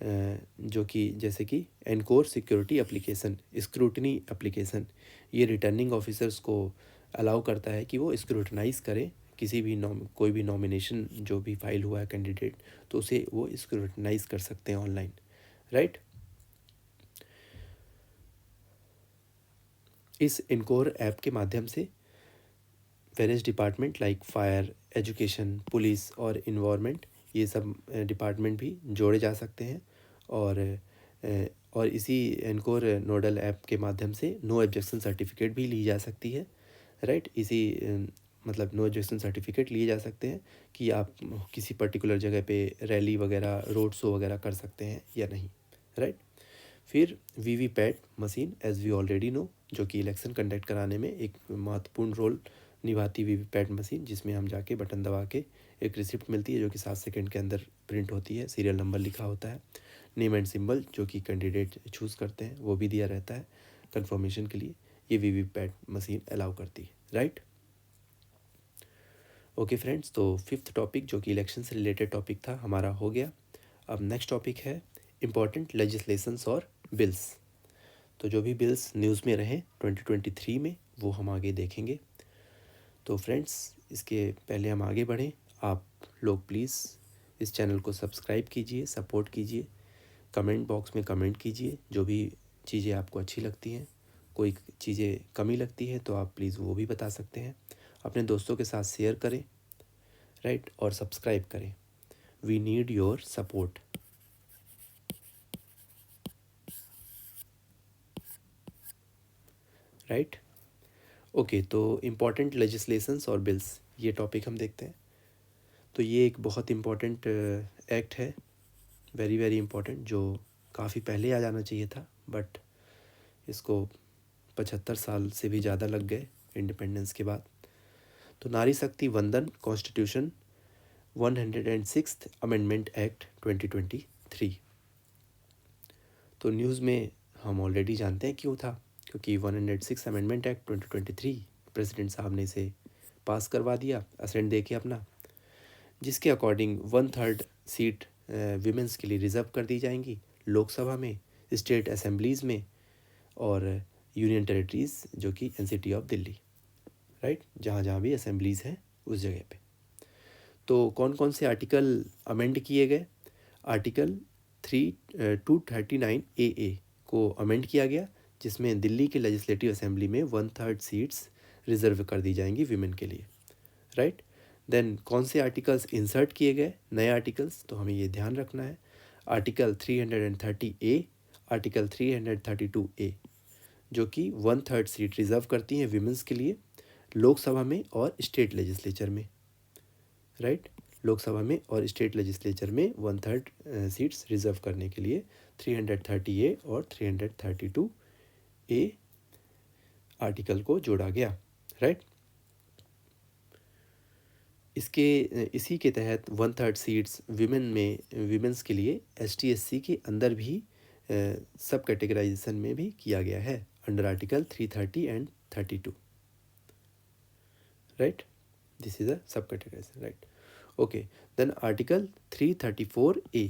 जो कि जैसे कि encore security application, scrutiny application, ये रिटर्निंग ऑफिसर्स को अलाउ करता है कि वो स्क्रूटनाइज़ करें किसी भी कोई भी नॉमिनेशन जो भी फाइल हुआ है कैंडिडेट, तो उसे वो स्क्रूटनाइज़ कर सकते हैं ऑनलाइन, राइट। इस इनकोर ऐप के माध्यम से various department like fire, education, police और इन्वायरमेंट, ये सब डिपार्टमेंट भी जोड़े जा सकते हैं। और इसी एनकोर नोडल ऐप के माध्यम से नो ऑब्जेक्शन सर्टिफिकेट भी ली जा सकती है, राइट। इसी मतलब नो ऑब्जेक्शन सर्टिफिकेट लिए जा सकते हैं कि आप किसी पर्टिकुलर जगह पे रैली वगैरह, रोड शो वगैरह कर सकते हैं या नहीं, राइट। फिर VVPAT machine, as we already know, जो कि इलेक्शन कंडक्ट कराने में एक महत्वपूर्ण रोल निभाती वीवीपैट मशीन, जिसमें हम जाके बटन दबा के एक रिसिप्ट मिलती है जो कि 7 सेकंड के अंदर प्रिंट होती है, सीरियल नंबर लिखा होता है, नेम एंड सिंबल जो कि कैंडिडेट चूज़ करते हैं वो भी दिया रहता है कंफर्मेशन के लिए। ये वीवीपैट मशीन अलाउ करती है, राइट। ओके फ्रेंड्स, तो फिफ्थ टॉपिक जो कि इलेक्शन से रिलेटेड टॉपिक था हमारा हो गया। अब नेक्स्ट टॉपिक है इम्पॉर्टेंट लेजिस्लेशंस और बिल्स। तो जो भी बिल्स न्यूज़ में रहे 2023 में वो हम आगे देखेंगे। तो फ्रेंड्स, इसके पहले हम आगे बढ़ें, आप लोग प्लीज़ इस चैनल को सब्सक्राइब कीजिए, सपोर्ट कीजिए, कमेंट बॉक्स में कमेंट कीजिए जो भी चीज़ें आपको अच्छी लगती हैं। कोई चीज़ें कमी लगती है तो आप प्लीज़ वो भी बता सकते हैं। अपने दोस्तों के साथ शेयर करें, राइट, और सब्सक्राइब करें। We need your support, right. Okay, तो इम्पॉर्टेंट लेजिस्लेशंस और बिल्स, ये टॉपिक हम देखते हैं। तो ये एक बहुत इम्पॉर्टेंट एक्ट है, वेरी वेरी इम्पॉर्टेंट, जो काफ़ी पहले आ जाना चाहिए था, बट इसको 75 साल से भी ज़्यादा लग गए इंडिपेंडेंस के बाद। तो नारी शक्ति वंदन कॉन्स्टिट्यूशन 106th अमेंडमेंट एक्ट 2023। तो न्यूज़ में हम ऑलरेडी जानते हैं क्यों था, क्योंकि 106 अमेंडमेंट एक्ट 2023 प्रेसिडेंट साहब ने इसे पास करवा दिया असेंट दे के अपना, जिसके अकॉर्डिंग 1/3 सीट विमेंस के लिए रिज़र्व कर दी जाएंगी लोकसभा में, स्टेट असेंबलीज़ में और यूनियन टेरिटरीज़ जो कि एनसीटी ऑफ दिल्ली, राइट, जहाँ जहाँ भी असेंबलीज़ हैं उस जगह पे। तो कौन कौन से आर्टिकल अमेंड किए गए? आर्टिकल 239 AA को अमेंड किया गया, जिसमें दिल्ली के लेजिस्लेटिव असेंबली में 1/3 सीट्स रिजर्व कर दी जाएंगी विमेन के लिए, राइट। देन कौन से आर्टिकल्स इंसर्ट किए गए, नए आर्टिकल्स, तो हमें ये ध्यान रखना है। आर्टिकल 330A, आर्टिकल 332A, जो कि 1/3 सीट रिजर्व करती हैं विमेंस के लिए लोकसभा में और स्टेट लेजिस्लेचर में, राइट। लोकसभा में और स्टेट लेजिस्लेचर में 1/3 सीट्स रिजर्व करने के लिए 330A और 332A आर्टिकल को जोड़ा गया, राइट। इसी के तहत 1/3 सीट्स विमेंस के लिए ST/SC के अंदर भी सब कैटेगराइजेशन में भी किया गया है under article 330 and 32, right. This is a sub categorisation, right. Okay, then article 334A,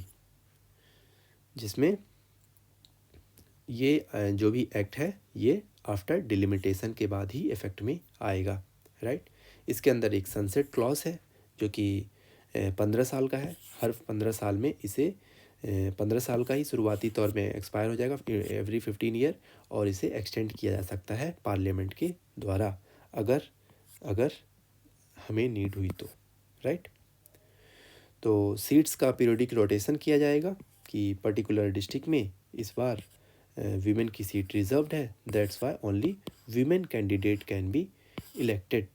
जिसमें ये जो भी एक्ट है ये आफ्टर डिलिमिटेशन के बाद ही इफेक्ट में आएगा, राइट। इसके अंदर एक सनसेट क्लॉज है जो कि 15 साल का है। हर 15 साल में इसे 15 साल का ही शुरुआती तौर में एक्सपायर हो जाएगा एवरी 15 ईयर, और इसे एक्सटेंड किया जा सकता है पार्लियामेंट के द्वारा अगर अगर हमें नीड हुई तो, राइट। तो सीट्स का पीरियोडिक रोटेशन किया जाएगा कि पर्टिकुलर डिस्ट्रिक्ट में इस बार वीमेन की सीट रिजर्व्ड है, that's why only women candidate can be elected,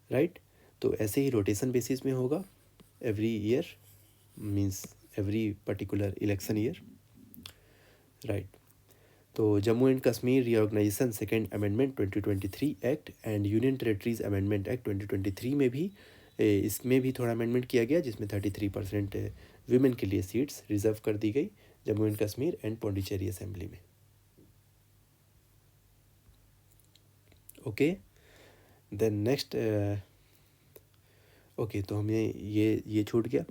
right. तो ऐसे ही रोटेशन बेसिस में होगा every year, means every particular election year, right. तो Jammu and Kashmir reorganisation second amendment 2023 act and union territories amendment act 2023 में भी इसमें भी थोड़ा अमेंडमेंट किया गया, जिसमें 33% वीमेन के लिए सीट्स रिजर्व कर दी गई Jammu and Kashmir and Pondicherry assembly में। ओके, देन नेक्स्ट, ओके, तो हमें ये छूट गया।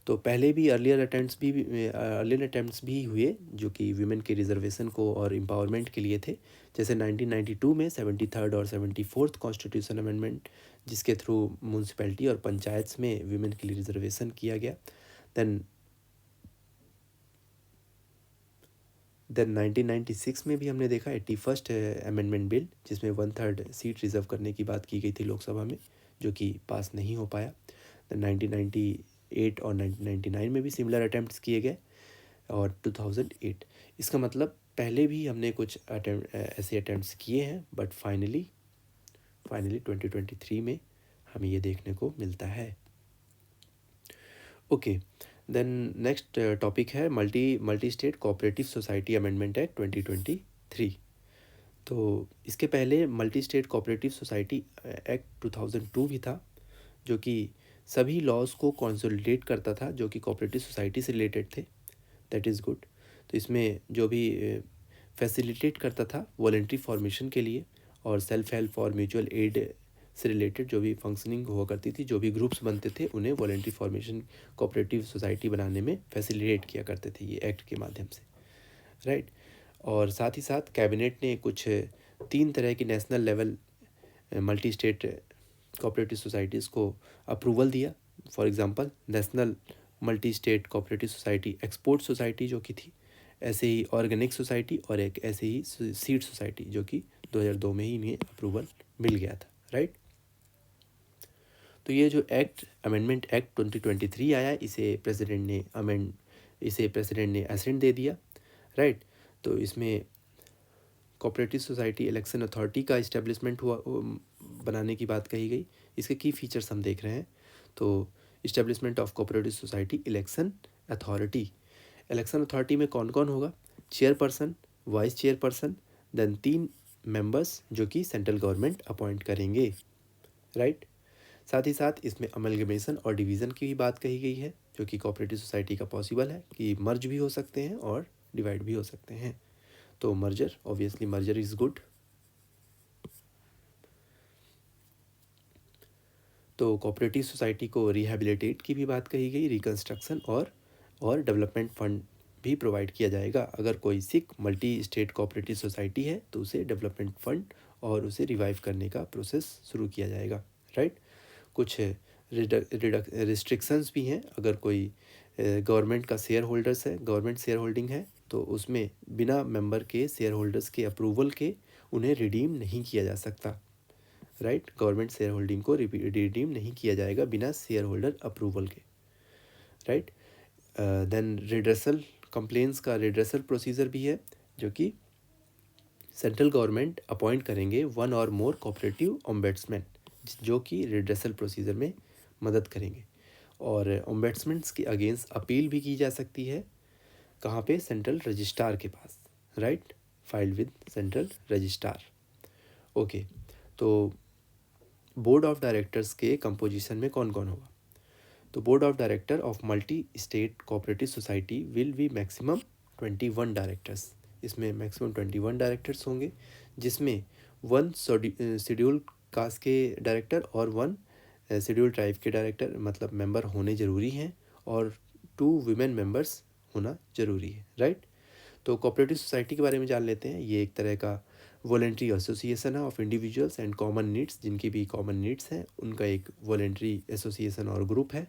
तो पहले भी अर्लियर अटेम्प्ट्स भी हुए जो कि वीमेन के रिजर्वेशन को और एम्पावरमेंट के लिए थे, जैसे 1992 में 73rd और 74th कॉन्स्टिट्यूशन अमेंडमेंट, जिसके थ्रू म्यूनसिपैलिटी और पंचायत्स में वीमेन के लिए रिजर्वेशन किया गया। देन 1996 में भी हमने देखा 81st अमेंडमेंट बिल, जिसमें 1/3 सीट रिजर्व करने की बात की गई थी लोकसभा में, जो कि पास नहीं हो पाया। 1998 और 1999 में भी सिमिलर अटैम्प्ट्स किए गए, और 2008। इसका मतलब पहले भी हमने कुछ ऐसे अटैम्प्ट्स किए हैं, बट फाइनली 2023 में हमें ये देखने को मिलता है। ओके, देन नेक्स्ट टॉपिक है multi state cooperative society amendment act 2023। तो इसके पहले multi state cooperative society act 2002 भी था, जो कि सभी लॉज को कंसोलिडेट करता था जो कि कोऑपरेटिव सोसाइटी से रिलेटेड थे। That is good. तो इसमें जो भी फैसिलिटेट करता था वॉलेंट्री फॉर्मेशन के लिए, और सेल्फ हेल्प और म्यूचुअल एड से रिलेटेड जो भी फंक्शनिंग हुआ करती थी, जो भी ग्रुप्स बनते थे, उन्हें वॉलेंट्री फॉर्मेशन कोऑपरेटिव सोसाइटी बनाने में फैसिलिटेट किया करते थे ये एक्ट के माध्यम से, राइट। और साथ ही साथ कैबिनेट ने कुछ 3 तरह की national level multi state cooperative societies को अप्रूवल दिया। For example national multi state cooperative society export society जो कि थी, ऐसे ही ऑर्गेनिक सोसाइटी, और एक ऐसे ही सीड सोसाइटी जो कि 2002 में ही इन्हें अप्रूवल मिल गया था, राइट। तो ये जो अमेंडमेंट एक्ट 2023 आया, इसे प्रेसिडेंट ने असेंट दे दिया, राइट। तो इसमें कोऑपरेटिव सोसाइटी इलेक्शन अथॉरिटी का इस्टेब्लिशमेंट हुआ, बनाने की बात कही गई। इसके की फीचर्स हम देख रहे हैं। तो establishment of cooperative society election authority में कौन कौन होगा? Chairperson, vice chairperson, then 3 members जो कि सेंट्रल गवर्नमेंट अपॉइंट करेंगे, राइट। साथ ही साथ इसमें अमलगमेशन और डिवीज़न की भी बात कही गई है, जो कि कोऑपरेटिव सोसाइटी का पॉसिबल है कि मर्ज भी हो सकते हैं और डिवाइड भी हो सकते हैं। तो मर्जर इज़ गुड। तो कोऑपरेटिव सोसाइटी को रिहैबिलिटेट की भी बात कही गई, रिकंस्ट्रक्शन और डेवलपमेंट फंड भी प्रोवाइड किया जाएगा। अगर कोई सिक मल्टी स्टेट कोऑपरेटिव सोसाइटी है तो उसे डेवलपमेंट फंड और उसे रिवाइव करने का प्रोसेस शुरू किया जाएगा, राइट। कुछ रिस्ट्रिक्शंस भी हैं। अगर कोई गवर्नमेंट का गवर्नमेंट शेयर होल्डिंग है, तो उसमें बिना मेंबर के शेयर होल्डर्स के अप्रूवल के उन्हें रिडीम नहीं किया जा सकता, राइट। गवर्नमेंट शेयर होल्डिंग को रिडीम नहीं किया जाएगा बिना शेयर होल्डर अप्रूवल के, राइट। देन कंप्लेंट्स का रिड्रेसल प्रोसीजर भी है, जो कि सेंट्रल गवर्नमेंट अपॉइंट करेंगे 1 और मोर कोऑपरेटिव ओम्बेड्समैन, जो कि रिड्रेसल प्रोसीजर में मदद करेंगे। और ओम्बेड्समैन्स के अगेंस्ट अपील भी की जा सकती है, कहाँ पे? सेंट्रल रजिस्ट्रार के पास, right, filed with central registrar. Okay, तो बोर्ड ऑफ डायरेक्टर्स के कंपोजिशन में कौन कौन होगा? तो board of director of multi state cooperative society will be maximum 21 directors. इसमें मैक्सिमम 21 डायरेक्टर्स होंगे, जिसमें 1 शेड्यूल कास्ट के डायरेक्टर और 1 शेड्यूल ट्राइब के डायरेक्टर मतलब मेंबर होने ज़रूरी हैं, और 2 वीमेन मेंबर्स होना ज़रूरी है, राइट। तो कोऑपरेटिव सोसाइटी के बारे में जान लेते हैं। ये एक तरह का वॉलेंट्री एसोसिएशन है of individuals and common needs, जिनकी भी कॉमन नीड्स हैं, उनका एक वॉलेंट्री एसोसिएशन और ग्रुप है,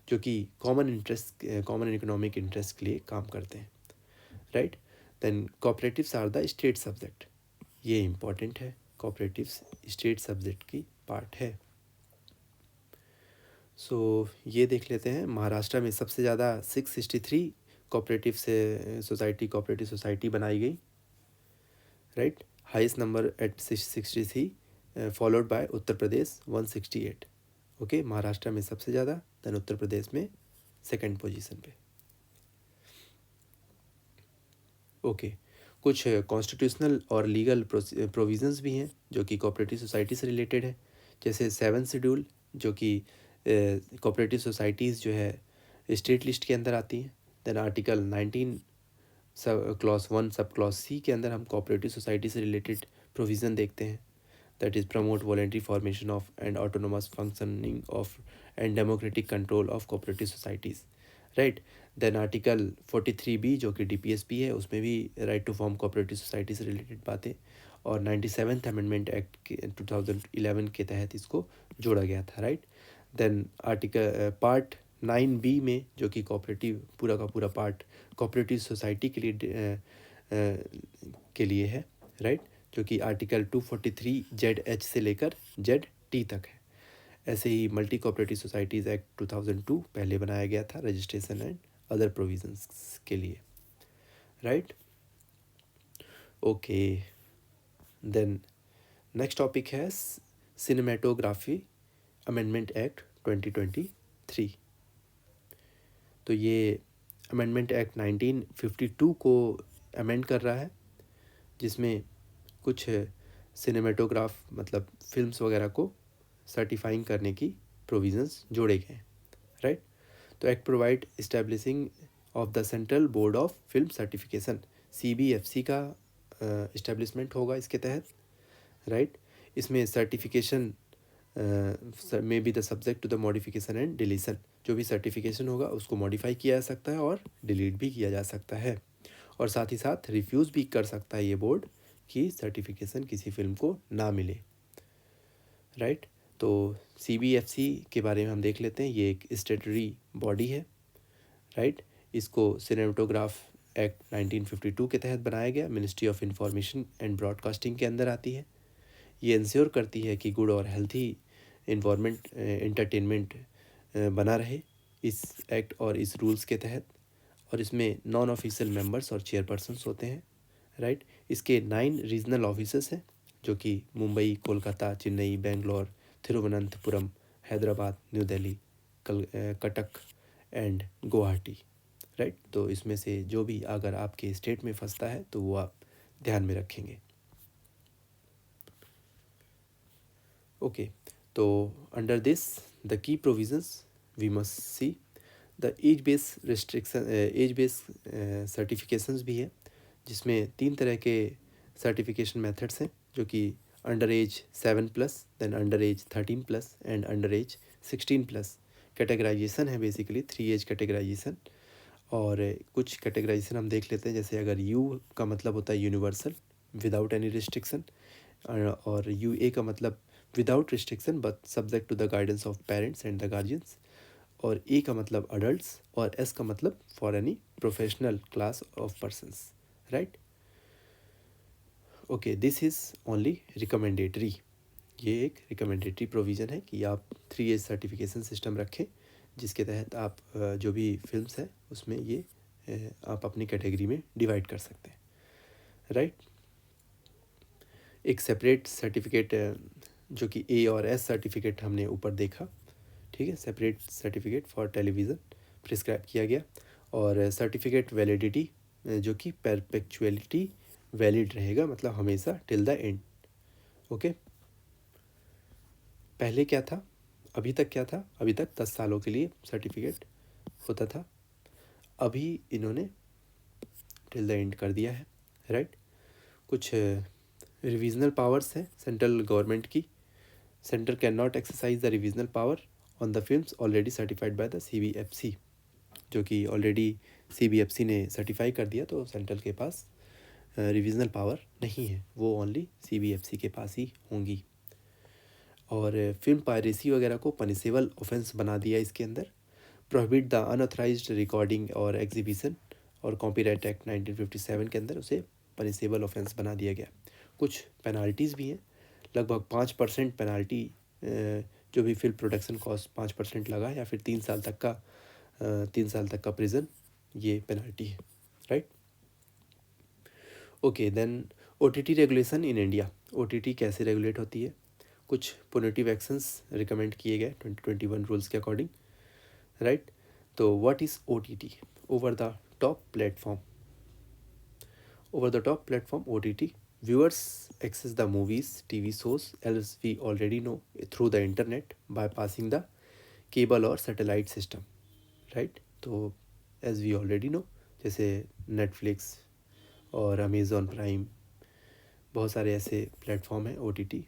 जो कि कॉमन इकोनॉमिक इंटरेस्ट के लिए काम करते हैं, right. Then cooperatives are the state subject. ये इम्पॉर्टेंट है, कोऑपरेटिव्स स्टेट सब्जेक्ट की पार्ट है। सो ये देख लेते हैं। महाराष्ट्र में सबसे ज़्यादा 663 कोऑपरेटिव सोसाइटी बनाई गई, right. Highest number at 663, followed by Uttar Pradesh 168। Okay, Maharashtra में सबसे ज़्यादा, देन उत्तर प्रदेश में सेकंड पोजीशन पे। ओके, कुछ कॉन्स्टिट्यूशनल और लीगल प्रोविजंस भी हैं जो कि कोऑपरेटिव सोसाइटी से रिलेटेड है, जैसे 7 शेड्यूल, जो कि कोऑपरेटिव सोसाइटीज़ जो है स्टेट लिस्ट के अंदर आती हैं। Then article 19 clause 1 sub clause C के अंदर हम कोऑपरेटिव सोसाइटी से रिलेटेड प्रोविज़न देखते हैं, that is promote voluntary formation of and autonomous functioning of and democratic control of cooperative societies. Right. Then article 43B जो कि DPSP है, उसमें भी right to form cooperative society से रिलेटेड बातें, और 97th अमेंडमेंट एक्ट के 2011 के तहत इसको जोड़ा गया था, right. Then article part 9B में, जो कि कोऑपरेटिव पूरा का पूरा पार्ट कोऑपरेटिव सोसाइटी के लिए है, राइट, जो कि आर्टिकल 243ZH से लेकर ZT तक है। ऐसे ही मल्टी कोऑपरेटिव सोसाइटीज़ एक्ट 2002 पहले बनाया गया था रजिस्ट्रेशन एंड अदर प्रोविजंस के लिए, right. Okay, then next topic है सिनेमेटोग्राफी अमेंडमेंट एक्ट 2023। तो ये अमेंडमेंट एक्ट 1952 को अमेंड कर रहा है, जिसमें कुछ सिनेमेटोग्राफ मतलब फिल्म्स वगैरह को सर्टिफाइंग करने की प्रोविजंस जोड़े गए हैं, राइट। तो act provide establishing of the central board of film certification, CBFC का इस्टेब्लिशमेंट होगा इसके तहत, राइट। इसमें सर्टिफिकेशन में be the subject to the modification and deletion, जो भी सर्टिफिकेशन होगा उसको मॉडिफाई किया जा सकता है और डिलीट भी किया जा सकता है, और साथ ही साथ रिफ्यूज़ भी कर सकता है ये बोर्ड कि सर्टिफिकेशन किसी फिल्म को ना मिले, राइट। तो CBFC के बारे में हम देख लेते हैं। ये एक स्टेटरी बॉडी है, राइट। इसको सिनेमेटोग्राफ एक्ट 1952 के तहत बनाया गया, ministry of information and broadcasting के अंदर आती है। ये इंश्योर करती है कि गुड और हेल्थी इन्वायरमेंट एंटरटेनमेंट बना रहे इस एक्ट और इस रूल्स के तहत, और इसमें नॉन ऑफिशियल मेंबर्स और चेयरपर्सन्स होते हैं, राइट। इसके 9 रीजनल ऑफिसेस हैं, जो कि Mumbai, Kolkata, Chennai, Bangalore, Thiruvananthapuram, Hyderabad, new Delhi, Cuttack and Guwahati, right. तो इसमें से जो भी अगर आपके स्टेट में फंसता है तो वो आप ध्यान में रखेंगे, ओके। तो under this the key provisions we must see the age base restriction, age base certifications भी है, जिसमें 3 तरह के सर्टिफिकेशन मेथड्स हैं, जो कि under age 7+, then under age 13+, and under age 16+। Categorization है बेसिकली 3 एज कैटेगराइजेशन, और कुछ कैटेगराइजेशन हम देख लेते हैं। जैसे अगर यू का मतलब होता है यूनिवर्सल विदाउट एनी रिस्ट्रिक्शन, और UA का मतलब without restriction but subject to the guidance of parents and the guardians, और A का मतलब अडल्ट्स, और S का मतलब for any professional class of persons, right. Okay, this is only recommendatory. ये एक रिकमेंडेटरी प्रोविज़न है कि आप 3 एज सर्टिफिकेशन सिस्टम रखें, जिसके तहत आप जो भी फिल्म्स हैं उसमें ये आप अपनी कैटेगरी में डिवाइड कर सकते हैं, राइट। एक सेपरेट सर्टिफिकेट जो कि A और S सर्टिफिकेट हमने ऊपर देखा, ठीक है, separate certificate for television prescribe किया गया, और सर्टिफिकेट वैलिडिटी जो कि परपेचुअलिटी वैलिड रहेगा, मतलब हमेशा टिल द एंड, ओके। पहले क्या था, अभी तक क्या था, अभी तक 10 सालों के लिए सर्टिफिकेट होता था, अभी इन्होंने टिल द एंड कर दिया है, राइट। कुछ रिविजनल पावर्स हैं सेंट्रल गवर्नमेंट की। Centre can not exercise the revisional power on the films already certified by the CBFC, जो कि ऑलरेडी CBFC ने सर्टिफाई कर दिया, तो सेंट्रल के पास रिविजनल पावर नहीं है, वो ओनली CBFC के पास ही होंगी। और फिल्म पायरेसी वगैरह को पनिशेबल ऑफेंस बना दिया इसके अंदर। प्रोहिबिट द अनऑथराइज्ड रिकॉर्डिंग और एग्जीबिशन, और कॉपीराइट एक्ट 1957 के अंदर उसे पनिशेबल ऑफेंस बना दिया गया। कुछ पेनाल्टीज़ भी हैं, लगभग 5% पेनाल्टी, जो भी फिल्म प्रोडक्शन कॉस्ट 5% लगा, या फिर 3 साल तक का प्रिजन, ये पेनाल्टी है, right. Okay, then OTT regulation in India. OTT कैसे रेगुलेट होती है, कुछ पुनिटिव एक्शंस रिकमेंड किए गए 2021 रूल्स के अकॉर्डिंग, राइट। तो what is OTT, over the top platform. Over the top platform OTT, viewers access the movies, TV shows as we already know through the internet bypassing the cable or satellite system, right। तो as we already know, जैसे Netflix और Amazon Prime, बहुत सारे ऐसे प्लेटफॉर्म हैं OTT,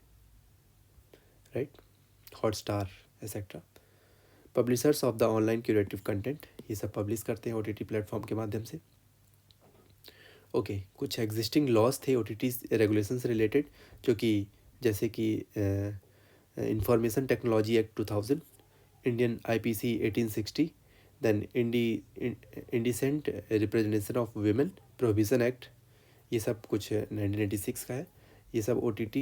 right, Hotstar etcetera. Publishers of the online curative content ये सब पब्लिश करते हैं OTT प्लेटफॉर्म के माध्यम से। ओके, कुछ एग्जिस्टिंग लॉज थे OTT रेगुलेशंस रिलेटेड, जो कि जैसे कि information technology act 2000, Indian IPC 1860, then indecent representation of women prohibition act, ये सब कुछ 1986 का है। ये सब OTT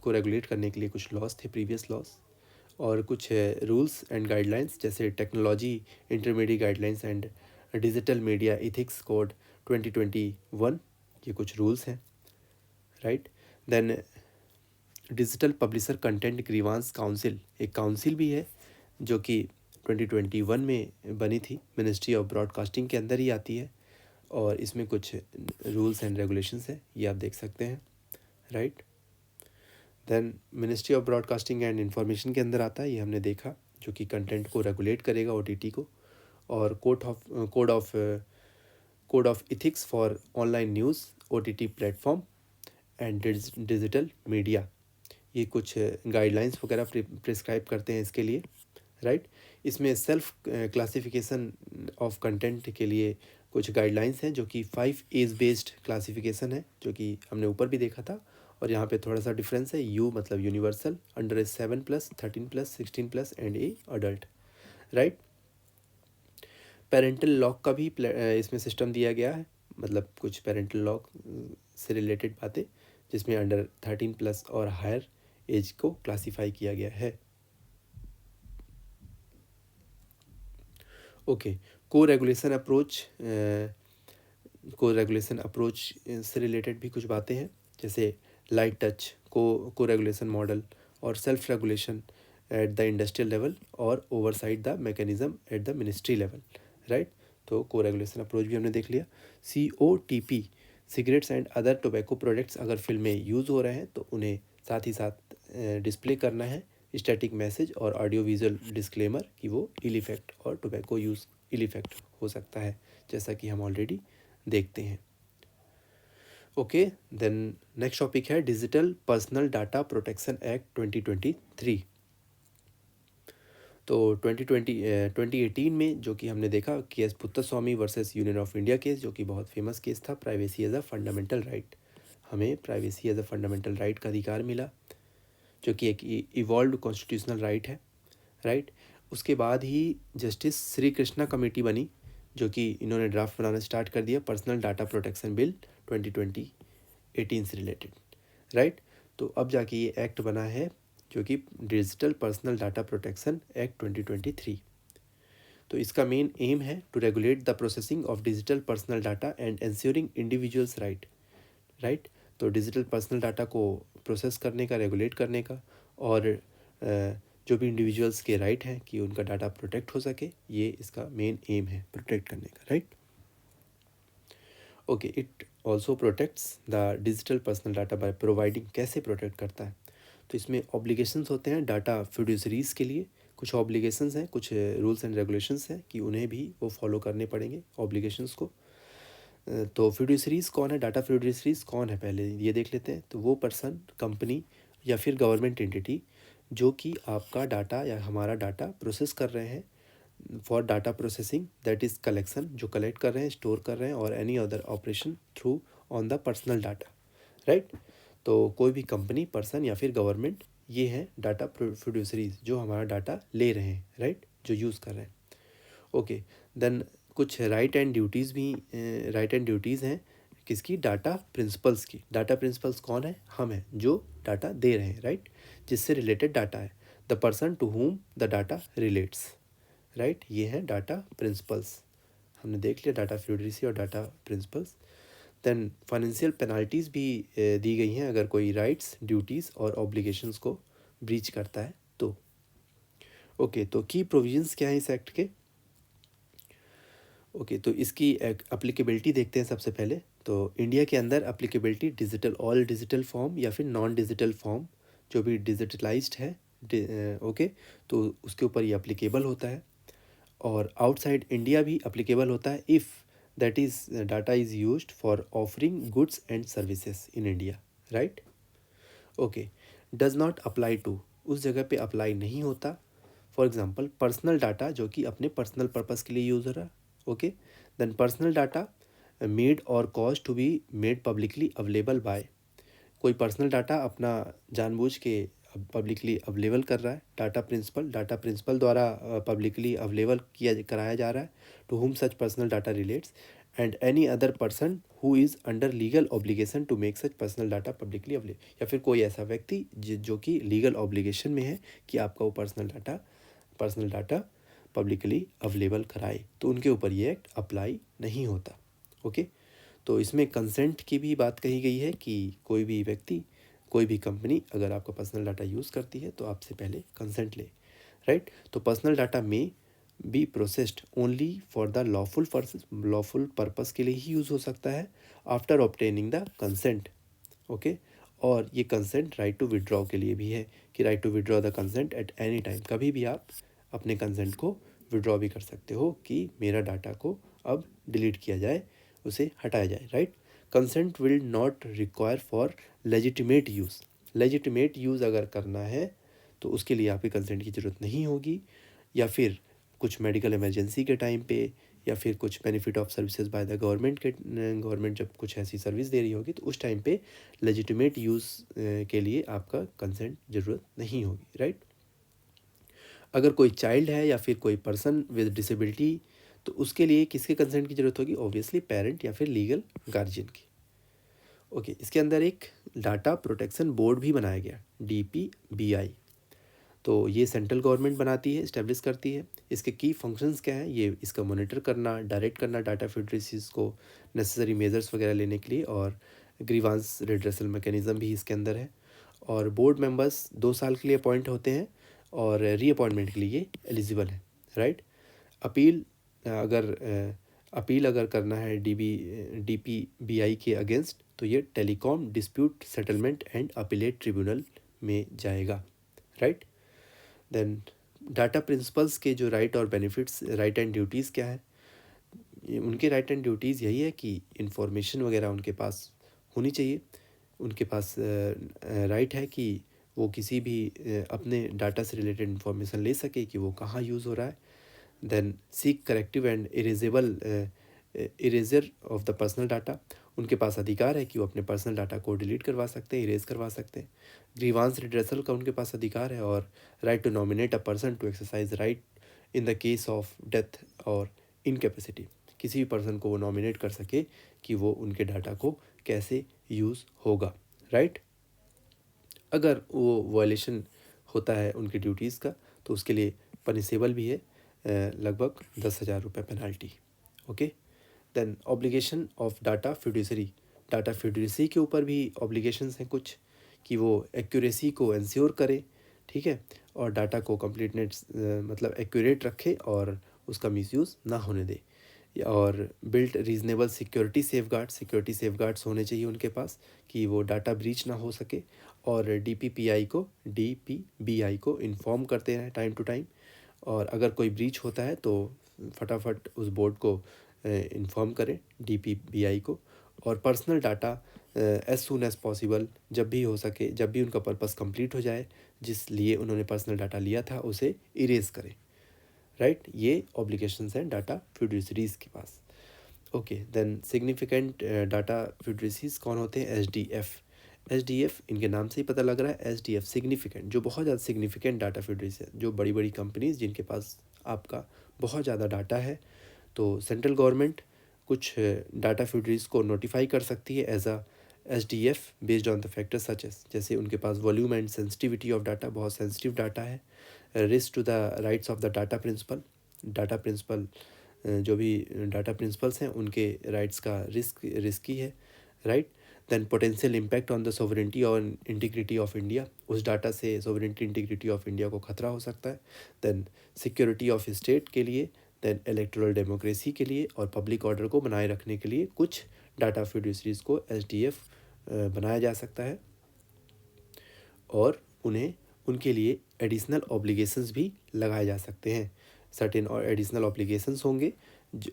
को रेगुलेट करने के लिए कुछ लॉज थे, प्रीवियस लॉज। और कुछ रूल्स एंड गाइडलाइंस जैसे technology intermediate guidelines and digital media ethics code 2021, ये कुछ रूल्स हैं, right. Then digital publisher content grievance council, एक काउंसिल भी है जो कि 2021 में बनी थी, मिनिस्ट्री ऑफ ब्रॉडकास्टिंग के अंदर ही आती है, और इसमें कुछ रूल्स एंड रेगुलेशंस हैं, ये आप देख सकते हैं, right. Then ministry of broadcasting and information के अंदर आता है, ये हमने देखा, जो कि कंटेंट को रेगुलेट करेगा OTT को। और code of ethics for online news OTT platform and digital media, ये कुछ गाइडलाइंस वगैरह प्रिस्क्राइब करते हैं इसके लिए, राइट। इसमें सेल्फ क्लासिफिकेशन ऑफ कंटेंट के लिए कुछ गाइडलाइंस हैं, जो कि 5 एज बेस्ड क्लासिफिकेशन है, जो कि हमने ऊपर भी देखा था। और यहाँ पे थोड़ा सा डिफरेंस है, U मतलब universal, under age 7+, 13+, 16+ and A adult, right. Parental lock का भी इसमें सिस्टम दिया गया है, मतलब कुछ पेरेंटल लॉक से रिलेटेड बातें, जिसमें अंडर 13+ और हायर एज को क्लासीफाई किया गया है। ओके, को रेगुलेशन अप्रोच से रिलेटेड भी कुछ बातें हैं, जैसे light touch co regulation model और self regulation at the industrial level और oversight the mechanism at the ministry level, right. तो को रेगुलेशन अप्रोच भी हमने देख लिया। COTP, cigarettes and other tobacco products अगर फिल्म में यूज़ हो रहे हैं तो उन्हें साथ ही साथ डिस्प्ले करना है स्टैटिक मैसेज और ऑडियो विजुअल डिस्क्लेमर कि वो इल इफेक्ट और टोबैको यूज़ इल इफेक्ट हो सकता है, जैसा कि हम ऑलरेडी देखते हैं। ओके, देन नेक्स्ट टॉपिक है digital personal data protection act 2023। तो 2018 में जो कि हमने देखा case Puttaswamy versus Union of India case, जो कि बहुत फेमस केस था, privacy as a fundamental right, हमें privacy as a fundamental right का अधिकार मिला, जो कि एक इवॉल्व कॉन्स्टिट्यूशनल राइट है, राइट। उसके बाद ही जस्टिस श्री कृष्णा कमेटी बनी, जो कि इन्होंने ड्राफ्ट बनाना स्टार्ट कर दिया पर्सनल डाटा प्रोटेक्शन बिल 2018 से रिलेटेड, राइट। तो अब जाके ये एक्ट बना है, जो कि digital personal data protection act 2023। तो इसका मेन एम है to regulate the processing of digital personal data and ensuring individuals right. तो डिजिटल पर्सनल डाटा को प्रोसेस करने का, रेगुलेट करने का, और जो भी इंडिविजुअल्स के राइट हैं कि उनका डाटा प्रोटेक्ट हो सके, ये इसका मेन एम है, प्रोटेक्ट करने का, right. Okay, it also protects the digital personal data by providing, कैसे प्रोटेक्ट करता है, तो इसमें ऑब्लिगेशंस होते हैं डाटा फिड्यूसरीज के लिए, कुछ ऑब्लिगेशंस हैं, कुछ रूल्स एंड रेगुलेशंस हैं कि उन्हें भी वो फॉलो करने पड़ेंगे ऑब्लिगेशंस को। तो फिड्यूसरीज कौन है, डाटा फिड्यूसरीज कौन है, पहले ये देख लेते हैं। तो वो पर्सन, कंपनी या फिर गवर्नमेंट एंटिटी जो कि आपका डाटा या हमारा डाटा प्रोसेस कर रहे हैं for data processing, that is collection, जो कलेक्ट कर रहे हैं, स्टोर कर रहे हैं, और any other operation through on the personal data, right. तो कोई भी कंपनी, पर्सन या फिर गवर्नमेंट, ये हैं डाटा प्रोड्यूसरीज जो हमारा डाटा ले रहे हैं, राइट, जो यूज़ कर रहे हैं। ओके, देन कुछ राइट एंड ड्यूटीज़ हैं किसकी, डाटा प्रिंसिपल्स की। डाटा प्रिंसिपल्स कौन है, हम हैं जो डाटा दे रहे हैं, राइट, जिससे रिलेटेड डाटा है, the person to whom the data relates, right. ये हैं डाटा प्रिंसिपल्स, हमने देख लिया डाटा फ्लूइडिटी और data principals. Then financial penalties भी दी गई हैं अगर कोई राइट्स, ड्यूटीज़ और ऑब्लिगेशंस को ब्रीच करता है तो। ओके, तो की प्रोविजंस क्या हैं इस एक्ट के। ओके, तो इसकी अप्लीकेबिलिटी देखते हैं सबसे पहले। तो इंडिया के अंदर applicability digital, all digital form या फिर नॉन डिजिटल फॉर्म जो भी डिजिटलाइज्ड है, ओके, तो उसके ऊपर ये अप्लीकेबल होता है। और आउटसाइड इंडिया भी अप्लीकेबल होता है if that is data is used for offering goods and services in India, right. Okay, does not apply to, उस जगह पे अप्लाई नहीं होता। फॉर एग्जांपल पर्सनल डाटा जो कि अपने पर्सनल पर्पस के लिए यूज़ हो रहा, okay. Then personal data made or caused to be made publicly available by, कोई पर्सनल डाटा अपना जानबूझ के पब्लिकली अवेलेबल कर रहा है, डाटा प्रिंसिपल द्वारा पब्लिकली अवेलेबल कराया जा रहा है, to whom such personal data relates and any other person who is under legal obligation to make such personal data publicly available, या फिर कोई ऐसा व्यक्ति जो कि लीगल ऑब्लिगेशन में है कि आपका वो पर्सनल डाटा पब्लिकली अवेलेबल कराए, तो उनके ऊपर ये एक्ट अप्लाई नहीं होता। ओके। तो इसमें कंसेंट की भी बात कही गई है कि कोई भी व्यक्ति, कोई भी कंपनी अगर आपका पर्सनल डाटा यूज़ करती है तो आपसे पहले कंसेंट ले, राइट। तो पर्सनल डाटा में be processed only for the lawful purpose के लिए ही यूज़ हो सकता है after obtaining the consent. Okay. और ये कंसेंट राइट टू विड्रॉ के लिए भी है कि right to withdraw the consent at any time, कभी भी आप अपने कंसेंट को विड्रॉ भी कर सकते हो कि मेरा डाटा को अब डिलीट किया जाए, उसे हटाया जाए, right. Consent will not require for legitimate use, legitimate use अगर करना है तो उसके लिए आपकी कंसेंट की ज़रूरत नहीं होगी, या फिर कुछ मेडिकल इमरजेंसी के टाइम पे, या फिर कुछ benefit of services by the government जब कुछ ऐसी सर्विस दे रही होगी तो उस टाइम पे लेजिटिमेट यूज़ के लिए आपका कंसेंट ज़रूरत नहीं होगी, राइट। अगर कोई चाइल्ड है या फिर कोई पर्सन विद डिसेबिलिटी तो उसके लिए किसके कंसेंट की ज़रूरत होगी, ऑब्वियसली पेरेंट या फिर लीगल गार्जियन की। ओके। इसके अंदर एक डाटा प्रोटेक्शन बोर्ड भी बनाया गया, DPBI। तो ये सेंट्रल गवर्नमेंट बनाती है, इस्टेब्लिश करती है। इसके की फंक्शंस क्या हैं, ये इसका मॉनिटर करना, डायरेक्ट करना डाटा फिडरेसीज को, नेसेसरी मेजर्स वगैरह लेने के लिए, और ग्रीवांस रिड्रेसल मैकेनिज्म भी इसके अंदर है। और बोर्ड मेंबर्स 2 साल के लिए अपॉइंट होते हैं और रीअपॉइंटमेंट के लिए एलिजिबल है, राइट। अपील अगर करना है DPBI के अगेंस्ट तो ये telecom dispute settlement and appellate tribunal में जाएगा, राइट। देन डाटा प्रिंसिपल्स के जो राइट और बेनिफिट्स, राइट एंड ड्यूटीज़ क्या है, उनके राइट एंड ड्यूटीज़ यही है कि इंफॉर्मेशन वगैरह उनके पास होनी चाहिए, उनके पास राइट है कि वो किसी भी अपने डाटा से रिलेटेड इन्फॉर्मेशन ले सके कि वो कहाँ यूज़ हो रहा है। Then seek corrective and erasure of the personal data, उनके पास अधिकार है कि वो अपने पर्सनल डाटा को डिलीट करवा सकते हैं, इरेज करवा सकते हैं। ग्रीवांस रिड्रेसल का उनके पास अधिकार है, और right to nominate a person to exercise right in the case of death और इनकेपेसिटी, किसी भी पर्सन को वो नॉमिनेट कर सके कि वो उनके डाटा को कैसे यूज़ होगा, राइट। अगर वो वायलेशन होता है उनकी ड्यूटीज़ का तो उसके लिए पनिशेबल भी है, लगभग 10,000 रुपये penalty. Okay. Then obligation of data fiduciary के ऊपर भी ऑब्लिगेशंस हैं कुछ, कि वो एक्यूरेसी को इंश्योर करे, ठीक है, और डाटा को कंप्लीटनेस मतलब एक्यूरेट रखे और उसका मिसयूज़ ना होने दे, और बिल्ट रीजनेबल सिक्योरिटी सेफगार्ड्स होने चाहिए उनके पास कि वो डाटा ब्रीच ना हो सके, और DPBI को इन्फॉर्म करते हैं टाइम टू टाइम, और अगर कोई ब्रीच होता है तो फटाफट उस बोर्ड को इन्फॉर्म करें DPBI को, और personal data as soon as possible, जब भी हो सके, जब भी उनका पर्पस कंप्लीट हो जाए जिस लिए उन्होंने पर्सनल डाटा लिया था उसे इरेज करें, राइट। ये ऑब्लिगेशंस हैं डाटा फिड्यूसरीज के पास। ओके। देन सिग्निफिकेंट डाटा फिड्यूसरीज कौन होते हैं, SDF इनके नाम से ही पता लग रहा है, SDF सिग्निफिकेंट, जो बहुत ज़्यादा सिग्निफिकेंट डाटा फिड्यूसरी है, जो बड़ी बड़ी कंपनीज जिनके पास आपका बहुत ज़्यादा डाटा है, तो सेंट्रल गवर्नमेंट कुछ डाटा फिड्यूसरीज को नोटिफाई कर सकती है as a SDF based on the factors such as, जैसे उनके पास volume and sensitivity of data, बहुत सेंसिटिव डाटा है, risk to the rights of the data principal जो भी डाटा प्रिंसिपल्स हैं उनके राइट्स का रिस्की है, right. Then potential impact on the sovereignty और इंटीग्रिटी ऑफ इंडिया, उस डाटा से सोवरेंटी इंटीग्रिटी ऑफ इंडिया को खतरा हो सकता है। देन सिक्योरिटी ऑफ स्टेट के लिए, देन इलेक्टोरल डेमोक्रेसी के लिए, और पब्लिक ऑर्डर को बनाए रखने के लिए कुछ डाटा फिड्यूसरीज को SDF बनाया जा सकता है, और उन्हें उनके लिए एडिशनल ऑब्लिगेशंस भी लगाए जा सकते हैं, सर्टेन और एडिशनल ऑब्लिगेशंस होंगे,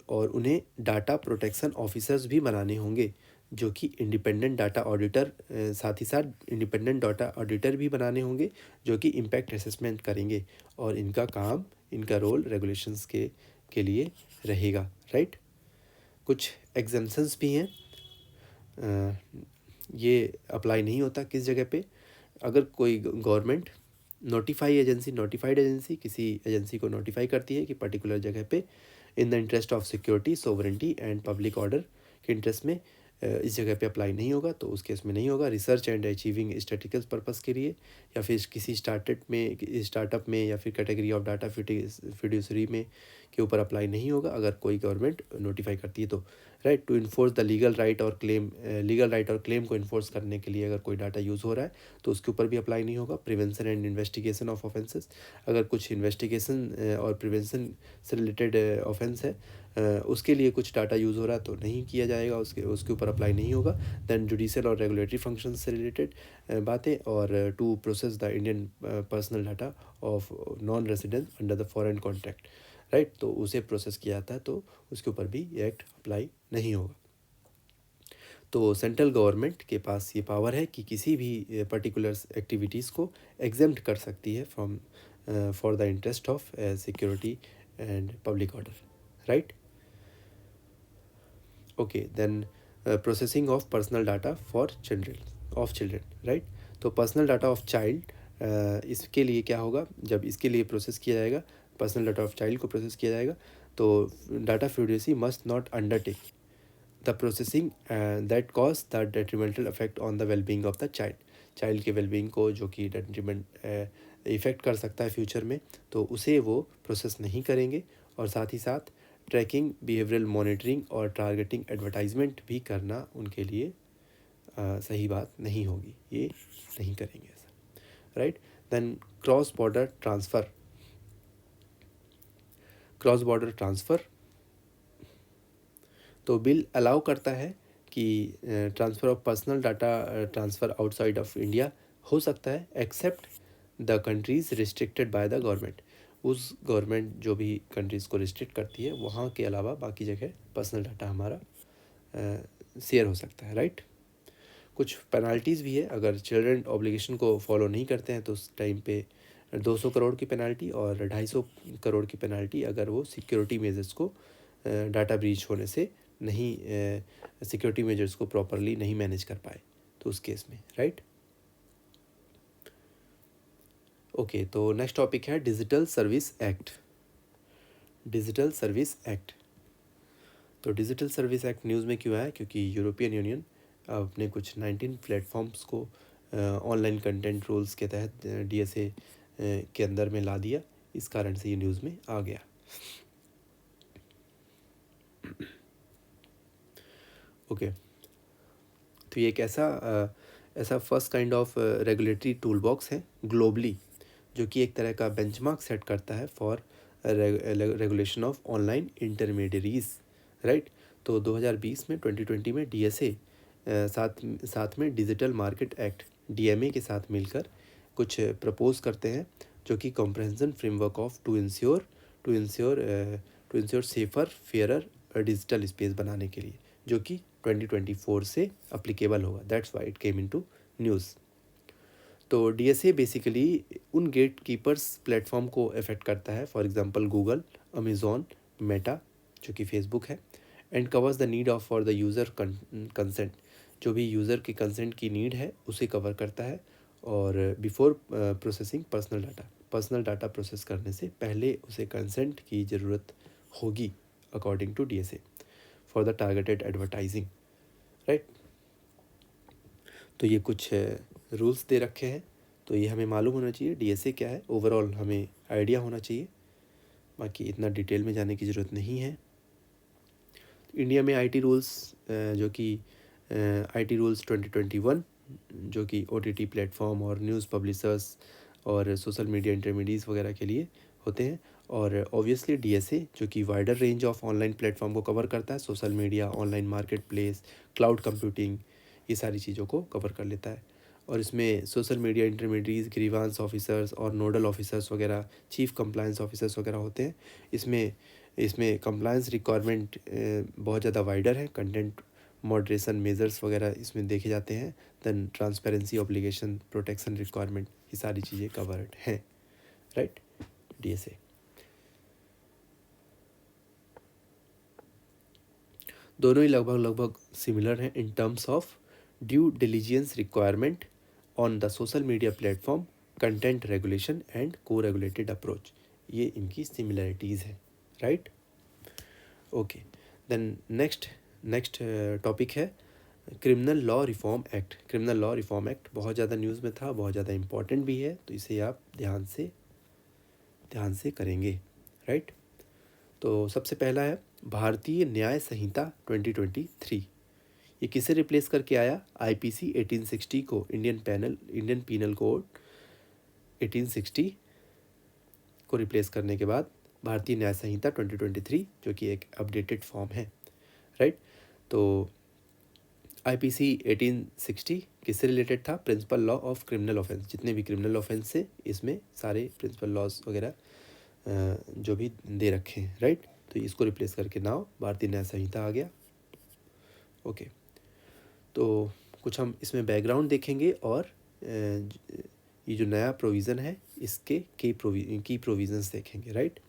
और उन्हें डाटा प्रोटेक्शन ऑफिसर्स भी बनाने होंगे जो कि इंडिपेंडेंट डाटा ऑडिटर, साथ ही साथ इंडिपेंडेंट डाटा ऑडिटर भी बनाने होंगे जो कि इम्पैक्ट असेसमेंट करेंगे, और इनका रोल रेगुलेशंस के के लिए रहेगा, राइट। कुछ एग्जम्पशंस भी हैं, ये अप्लाई नहीं होता किस जगह पे, अगर कोई गवर्नमेंट नोटिफाइड एजेंसी किसी एजेंसी को नोटिफाई करती है कि पर्टिकुलर जगह पे in the interest of security, sovereignty and public order के इंटरेस्ट में इस जगह पे अप्लाई नहीं होगा, तो उस केस में नहीं होगा। Research and achieving statistical purpose के लिए, या फिर किसी स्टार्टअप में या फिर कैटेगरी ऑफ डाटा फिड्यूसरी में के ऊपर अप्लाई नहीं होगा अगर कोई गवर्नमेंट नोटिफाई करती है तो, right. To enforce the legal right और क्लेम को इन्फोर्स करने के लिए अगर कोई डाटा यूज़ हो रहा है तो उसके ऊपर भी अप्लाई नहीं होगा। Prevention and investigation of offences, अगर कुछ इन्वेस्टिगेशन और प्रिवेंशन से रिलेटेड ऑफेंस है उसके लिए कुछ डाटा यूज़ हो रहा है तो नहीं किया जाएगा, उसके ऊपर अप्लाई नहीं होगा। देन जुडिशियल और रेगुलेटरी फंक्शन से रिलेटेड बातें, और to process the Indian personal data of non resident under the foreign contract, right, तो उसे प्रोसेस किया जाता है तो उसके ऊपर भी ये एक्ट अप्लाई नहीं होगा। तो सेंट्रल गवर्नमेंट के पास ये पावर है कि किसी भी पर्टिकुलर एक्टिविटीज़ को एग्जेम्प्ट कर सकती है from for the interest of security and public order, right. Okay, then processing of personal data for children, right. तो पर्सनल डाटा ऑफ चाइल्ड, इसके लिए क्या होगा, जब इसके लिए प्रोसेस किया जाएगा, पर्सनल डाटा ऑफ चाइल्ड को प्रोसेस किया जाएगा तो data fiduciary must not undertake the processing that cause the detrimental effect on the wellbeing of the child के वेलबींग को जो कि डेट्रीमेंट इफ़ेक्ट कर सकता है फ्यूचर में, तो उसे वो प्रोसेस नहीं करेंगे। और साथ ही साथ ट्रैकिंग, बिहेवियरल मॉनिटरिंग और टारगेटिंग एडवर्टाइजमेंट भी करना उनके लिए सही बात नहीं होगी, ये नहीं करेंगे ऐसा, right. Then cross border transfer, तो बिल अलाउ करता है कि transfer of personal data transfer outside of India हो सकता है except the countries restricted by the government. उस गवर्नमेंट जो भी कंट्रीज़ को रिस्ट्रिक्ट करती है वहाँ के अलावा बाकी जगह पर्सनल डाटा हमारा शेयर हो सकता है, राइट। कुछ पेनल्टीज़ भी है, अगर चिल्ड्रन ऑब्लिगेशन को फॉलो नहीं करते हैं तो उस टाइम पे 200 करोड़ की पेनल्टी और 250 करोड़ की पेनल्टी अगर वो सिक्योरिटी मेजर्स को डाटा ब्रीच होने से नहीं, सिक्योरिटी मेजर्स को प्रॉपरली नहीं मैनेज कर पाए तो उस केस में, राइट। ओके, तो नेक्स्ट टॉपिक है डिजिटल सर्विस एक्ट। तो डिजिटल सर्विस एक्ट न्यूज़ में क्यों आया, क्योंकि यूरोपियन यूनियन अपने कुछ 19 प्लेटफॉर्म्स को ऑनलाइन कंटेंट रूल्स के तहत DSA के अंदर में ला दिया, इस कारण से ये न्यूज़ में आ गया। ओके, तो ये एक ऐसा first kind of regulatory tool box है ग्लोबली, जो कि एक तरह का बेंचमार्क सेट करता है for regulation of online intermediaries, right. तो 2020 में 2020 में DSA साथ में डिजिटल मार्केट एक्ट DMA के साथ मिलकर कुछ प्रपोज करते हैं, जो कि comprehensive framework of to ensure safer fairer digital space बनाने के लिए, जो कि 2024 से अप्लीकेबल होगा। That's why it came into news. तो DSA बेसिकली उन गेट कीपर्स प्लेटफॉर्म को अफेक्ट करता है, for example Google, Amazon, Meta जो कि फेसबुक है, and covers the need of for the user consent, जो भी यूज़र के कंसेंट की नीड है उसे कवर करता है। और before processing personal data process करने से पहले उसे कंसेंट की ज़रूरत होगी according to DSA for the targeted advertising, right. तो ये कुछ रूल्स दे रखे हैं, तो ये हमें मालूम होना चाहिए DSA क्या है, ओवरऑल हमें आइडिया होना चाहिए, बाकी इतना डिटेल में जाने की ज़रूरत नहीं है। इंडिया में IT रूल्स जो कि IT रूल्स 2021 जो कि OTT प्लेटफॉर्म और न्यूज़ पब्लिशर्स और सोशल मीडिया इंटरमीडिएट्स वगैरह के लिए होते हैं। और ऑब्वियसली DSA जो कि wider range of online platform को कवर करता है, social media, online market place, cloud computing, ये सारी चीज़ों को कवर कर लेता है। और इसमें social media intermediates, grievance officers और नोडल ऑफिसर्स वगैरह, चीफ कंप्लायंस ऑफिसर्स वगैरह होते हैं। इसमें कंप्लायंस रिक्वायरमेंट बहुत ज़्यादा वाइडर है, कंटेंट मॉडरेशन मेजर्स वगैरह इसमें देखे जाते हैं, then transparency obligation, protection requirement, ये सारी चीज़ें कवर्ड हैं, राइट, DSA। दोनों ही लगभग सिमिलर हैं in terms of due diligence requirement on the social media platform, content regulation and co regulated approach. ये इनकी सिमिलरिटीज़ हैं, right. Okay, then next topic है criminal law reform act. Criminal law reform act बहुत ज़्यादा न्यूज़ में था, बहुत ज़्यादा इम्पॉर्टेंट भी है, तो इसे आप ध्यान से करेंगे, राइट। तो सबसे पहला है भारतीय न्याय संहिता 2023। ये किसे रिप्लेस करके आया? आईपीसी 1860 को, इंडियन पीनल कोड 1860 को रिप्लेस करने के बाद भारतीय न्याय संहिता 2023, जो कि एक अपडेटेड फॉर्म है, राइट। तो आईपीसी 1860 किससे रिलेटेड था? Principle law of criminal offence. जितने भी क्रिमिनल ऑफेंस से इसमें सारे प्रिंसिपल लॉज वगैरह जो भी दे रखे हैं, राइट। तो इसको रिप्लेस करके नाउ भारतीय न्याय संहिता आ गया। ओके, तो कुछ हम इसमें बैकग्राउंड देखेंगे और ये जो नया प्रोविज़न है इसके की प्रोविज़न्स देखेंगे, राइट।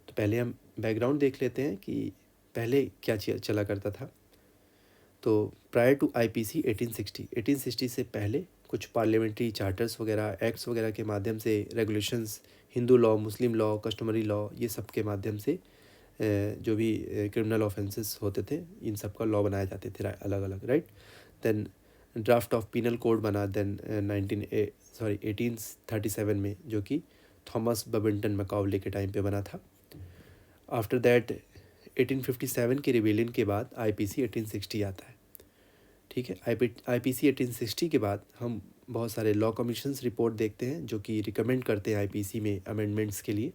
तो पहले हम बैकग्राउंड देख लेते हैं कि पहले क्या चला करता था। तो प्रायर टू आईपीसी 1860 से पहले कुछ पार्लियामेंट्री चार्टर्स वगैरह, एक्ट्स वगैरह के माध्यम से रेगुलेशंस, हिंदू लॉ, मुस्लिम लॉ, कस्टमरी लॉ, ये सब के माध्यम से जो भी क्रिमिनल ऑफेंसेस होते थे इन सब का लॉ बनाए जाते थे अलग अलग, right. Then draft of penal code बना देन 1837 में, जो कि थॉमस बबिंटन मैकाउले के टाइम पे बना था। आफ्टर दैट 1857 के रिबेलियन के बाद आईपीसी 1860 आता है, ठीक है। आईपीसी 1860 के बाद हम बहुत सारे लॉ कमीशंस रिपोर्ट देखते हैं जो कि रिकमेंड करते हैं आईपीसी में अमेंडमेंट्स के लिए,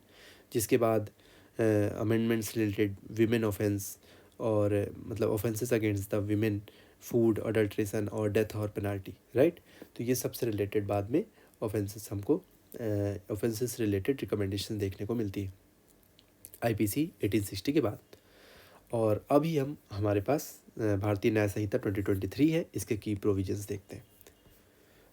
जिसके बाद अमेंडमेंट्स रिलेटेड विमेन ऑफेंस और मतलब offences against the women, food, adulteration और डेथ और पेनाल्टी, राइट। तो ये सबसे रिलेटेड बाद में ऑफेंसेस हमको ऑफेंसेस रिलेटेड रिकमेंडेशन देखने को मिलती है आईपीसी 1860 के बाद। और अभी हमारे पास भारतीय न्याय संहिता 2023 है, इसके की प्रोविजंस देखते हैं।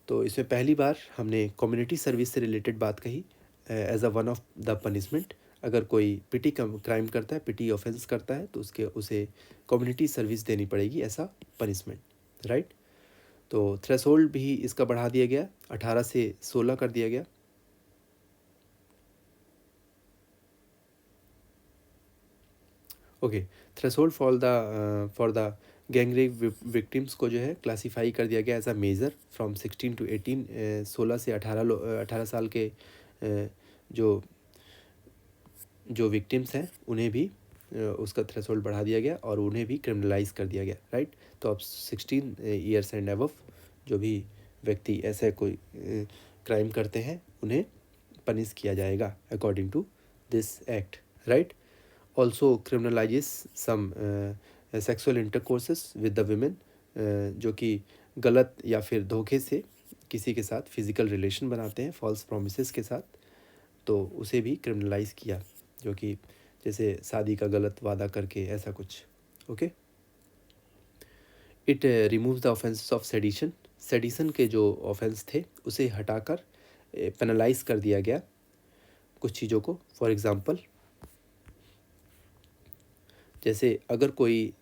तो इसमें पहली बार हमने कम्युनिटी सर्विस से रिलेटेड बात कही as a one of the punishment. अगर कोई पिटी क्राइम करता है, पिटी ऑफेंस करता है, तो उसे कम्युनिटी सर्विस देनी पड़ेगी ऐसा पनिशमेंट, राइट। तो थ्रेशोल्ड भी इसका बढ़ा दिया गया, 18 से 16 कर दिया गया। Okay, threshold for the gang rape victims को जो है क्लासीफाई कर दिया गया as a major from 16 to 18। 16 से 18 साल के जो विक्टिम्स हैं उन्हें भी उसका थ्रेशोल्ड बढ़ा दिया गया और उन्हें भी क्रिमिनलाइज कर दिया गया, राइट। तो अब 16 ईयर्स एंड अबव जो भी व्यक्ति ऐसे कोई क्राइम करते हैं उन्हें पनिश किया जाएगा according to this act, right. Also criminalises some sexual intercourses with the women, जो कि गलत या फिर धोखे से किसी के साथ फिजिकल रिलेशन बनाते हैं फॉल्स प्रोमिसेस के साथ, तो उसे भी क्रिमिनलाइज किया, जो कि जैसे शादी का गलत वादा करके ऐसा कुछ, okay. It removes the offences of sedition के जो ऑफेंस थे उसे हटाकर पेनलाइज कर दिया गया कुछ चीज़ों को। फॉर एग्ज़ाम्पल, जैसे अगर कोई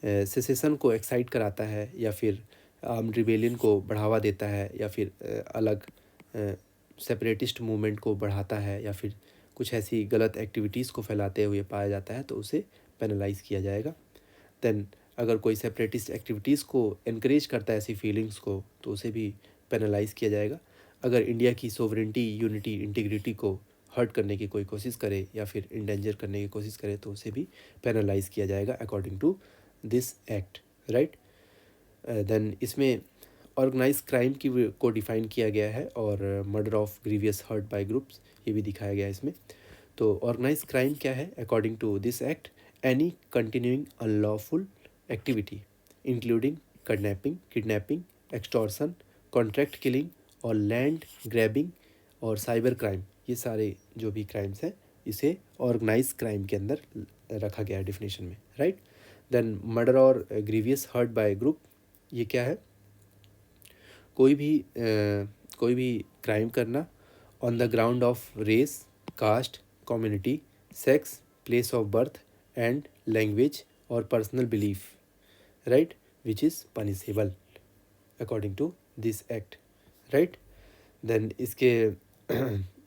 सेसेशन को एक्साइट कराता है या फिर आर्म्ड रिबेलियन को बढ़ावा देता है या फिर अलग सेपरेटिस्ट मूवमेंट को बढ़ाता है या फिर कुछ ऐसी गलत एक्टिविटीज़ को फैलाते हुए पाया जाता है तो उसे पेनलाइज किया जाएगा। देन अगर कोई सेपरेटिस्ट एक्टिविटीज़ को इनक्रेज करता है ऐसी फीलिंग्स को तो उसे भी पेनलाइज किया जाएगा। अगर इंडिया की सोवरेंटी, यूनिटी, इंटीग्रिटी को हर्ट करने की कोई कोशिश करे या फिर इंडेंजर करने की कोशिश करे तो उसे भी पेनलाइज किया जाएगा according to this act, right. Then इसमें ऑर्गेनाइज क्राइम की को डिफ़ाइन किया गया है और murder of grievous hurt by groups ये भी दिखाया गया है इसमें। तो ऑर्गेनाइज क्राइम क्या है according to this act? Any continuing unlawful activity including kidnapping, extortion, contract killing और लैंड ग्रैबिंग और साइबर क्राइम, ये सारे जो भी क्राइम्स हैं इसे ऑर्गेनाइज क्राइम के अंदर रखा गया है डिफिनेशन में, राइट। देन मर्डर और ग्रीवियस हर्ट बाय ग्रुप, ये क्या है? कोई भी क्राइम करना on the ground of race, caste, community, sex, place of birth and language or personal belief, right, which is punishable according to this act, right. Then इसके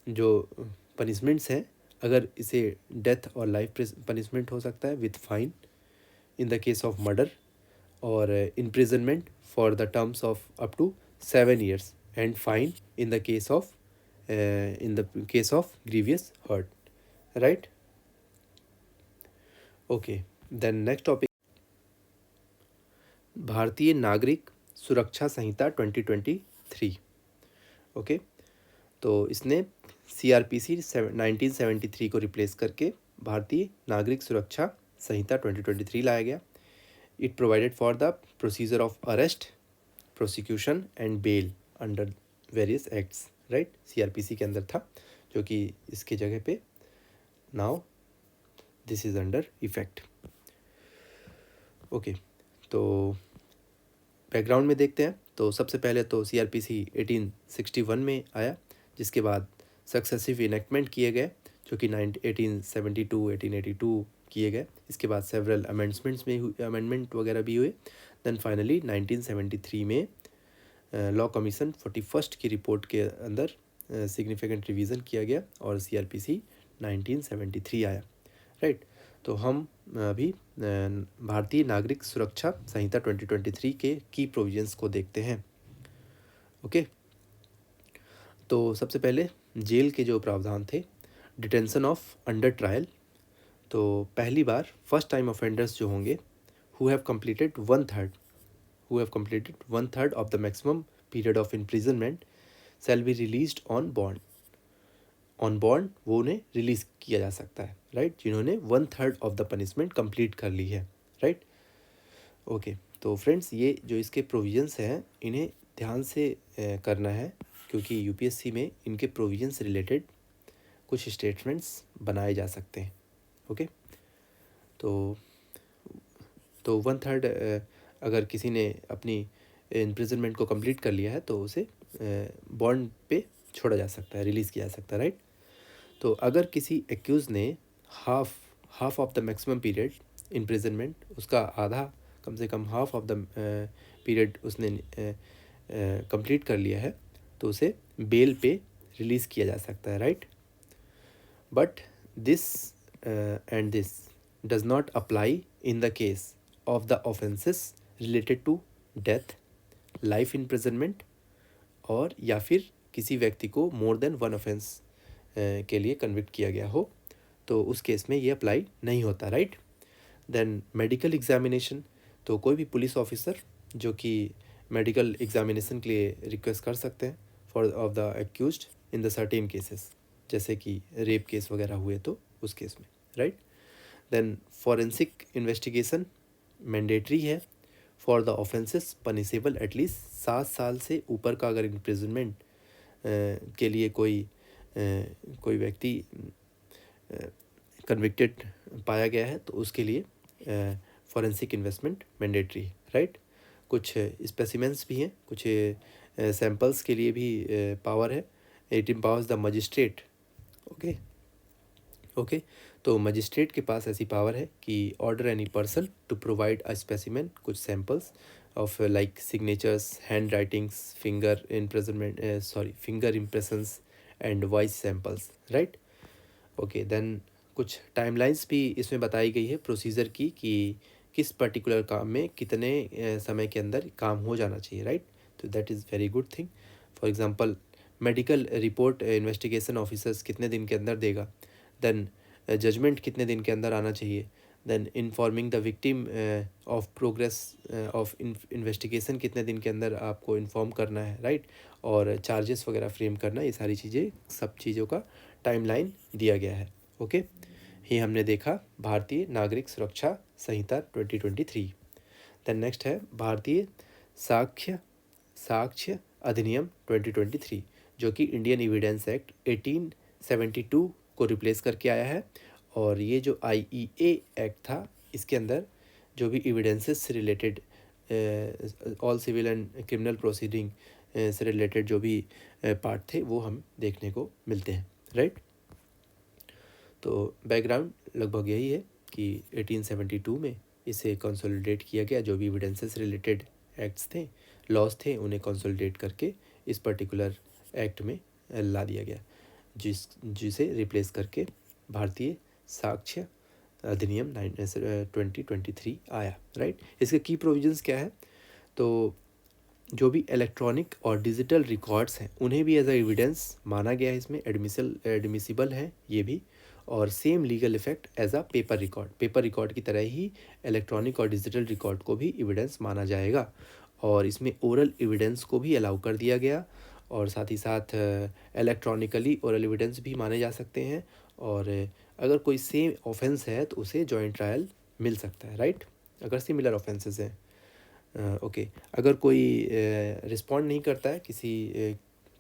जो पनिशमेंट्स हैं, अगर इसे डेथ और लाइफ पनिशमेंट हो सकता है with fine in the case of murder, और imprisonment for the terms of up to 7 years, and fine in the case of grievous hurt, right. Okay, then next topic, Bharatiya Nagarik सुरक्षा संहिता 2023. ओके, तो इसने CRPC 1973 को रिप्लेस करके भारतीय नागरिक सुरक्षा संहिता 2023 लाया गया. It provided for the procedure of arrest, prosecution and bail under various acts, right. CRPC के अंदर था, जो कि इसके जगह पे now this is under effect. Okay, तो बैकग्राउंड में देखते हैं. तो सबसे पहले तो CRPC 1861 में आया, जिसके बाद सक्सेसिव इनेक्टमेंट किए गए, जो कि 1872, 1882 किए गए. इसके बाद सेवरल अमेंडमेंट वगैरह भी हुए. देन फाइनली 1973 में लॉ कमीशन 41 की रिपोर्ट के अंदर सिग्निफिकेंट रिवीजन किया गया और CRPC 1973 आया, राइट. तो हम अभी भारतीय नागरिक सुरक्षा संहिता 2023 के की प्रोविजंस को देखते हैं. ओके, तो सबसे पहले जेल के जो प्रावधान थे, डिटेंशन ऑफ अंडर ट्रायल. तो पहली बार फर्स्ट टाइम ऑफेंडर्स जो होंगे who have completed one third of the maximum period of imprisonment shall be released on bond. On bond वो उन्हें रिलीज किया जा सकता है, राइट, जिन्होंने 1/3 ऑफ द पनिशमेंट कंप्लीट कर ली है, राइट. ओके, तो फ्रेंड्स, ये जो इसके प्रोविजंस हैं इन्हें ध्यान से करना है, क्योंकि UPSC में इनके प्रोविजंस रिलेटेड कुछ स्टेटमेंट्स बनाए जा सकते हैं. ओके, तो 1/3 अगर किसी ने अपनी इम्प्रिजनमेंट को कंप्लीट कर लिया है तो उसे बॉन्ड पे छोड़ा जा सकता है, रिलीज़ किया जा सकता है, राइट. तो अगर किसी एक्यूज़ ने half of the maximum period imprisonment, उसका आधा, कम से कम हाफ ऑफ द पीरियड उसने कंप्लीट कर लिया है, तो उसे बेल पे रिलीज़ किया जा सकता है, right. But this does not apply in the case of the offences related to death, life imprisonment, और या फिर किसी व्यक्ति को मोर देन वन ऑफेंस के लिए कन्विक्ट किया गया हो, तो उस केस में ये अप्लाई नहीं होता, राइट. Then medical examination. तो कोई भी पुलिस ऑफिसर जो कि मेडिकल एग्जामिनेशन के लिए रिक्वेस्ट कर सकते हैं for of the accused in the certain cases, जैसे कि रेप केस वगैरह हुए तो उस केस में, right. Then forensic investigation mandatory है for the offences punishable at least 7 साल से ऊपर का अगर इम्प्रिजनमेंट के लिए कोई व्यक्ति कन्विक्टेड पाया गया है, तो उसके लिए फॉरेंसिक इन्वेस्टमेंट मैंडेटरी है, राइट. कुछ स्पेसिमेंट्स भी हैं, कुछ सैम्पल्स के लिए भी पावर है. It empowers the magistrate. Okay, तो मजिस्ट्रेट के पास ऐसी पावर है कि order any person to provide a specimen, कुछ samples of like signatures, hand writings, finger impressions and voice samples, right. Okay, then कुछ टाइमलाइंस भी इसमें बताई गई है प्रोसीजर की, कि किस पर्टिकुलर काम में कितने समय के अंदर काम हो जाना चाहिए, राइट. तो that is very good thing. For example, medical report investigation officers कितने दिन के अंदर देगा. देन जजमेंट कितने दिन के अंदर आना चाहिए. Then informing the victim of progress of investigation कितने दिन के अंदर आपको इन्फॉर्म करना है, राइट. और चार्जेस वगैरह फ्रेम करना, ये सारी चीज़ें, सब चीज़ों का टाइमलाइन दिया गया है. ओके, ये हमने देखा भारतीय नागरिक सुरक्षा संहिता 2023. देन नेक्स्ट है भारतीय साक्ष्य अधिनियम 2023, जो कि इंडियन एविडेंस एक्ट 1872 को रिप्लेस करके आया है. और ये जो IEA एक्ट था, इसके अंदर जो भी एविडेंसेस से related all civil and criminal proceeding से रिलेटेड जो भी पार्ट थे, वो हम देखने को मिलते हैं, राइट. तो बैकग्राउंड लगभग यही है कि 1872 में इसे कंसोलिडेट किया गया, जो भी एविडेंसेस रिलेटेड एक्ट्स थे, लॉज थे, उन्हें कंसोलिडेट करके इस पर्टिकुलर एक्ट में ला दिया गया, जिसे रिप्लेस करके भारतीय साक्ष्य अधिनियम 2023 आया, राइट। इसके की प्रोविजंस क्या है, तो जो भी इलेक्ट्रॉनिक और डिजिटल रिकॉर्ड्स हैं उन्हें भी एज अ एविडेंस माना गया है, इसमें एडमिसिबल हैं ये भी, और same legal effect as a paper record की तरह ही इलेक्ट्रॉनिक और डिजिटल रिकॉर्ड को भी एविडेंस माना जाएगा, और इसमें ओरल एविडेंस को भी अलाउ कर दिया गया, और साथ ही साथ इलेक्ट्रॉनिकली ओरल एविडेंस भी माने जा सकते हैं, और अगर कोई सेम ऑफेंस है तो उसे जॉइंट ट्रायल मिल सकता है, राइट, अगर सिमिलर ऑफेंसेस हैं। ओके, अगर कोई रिस्पॉन्ड नहीं करता है,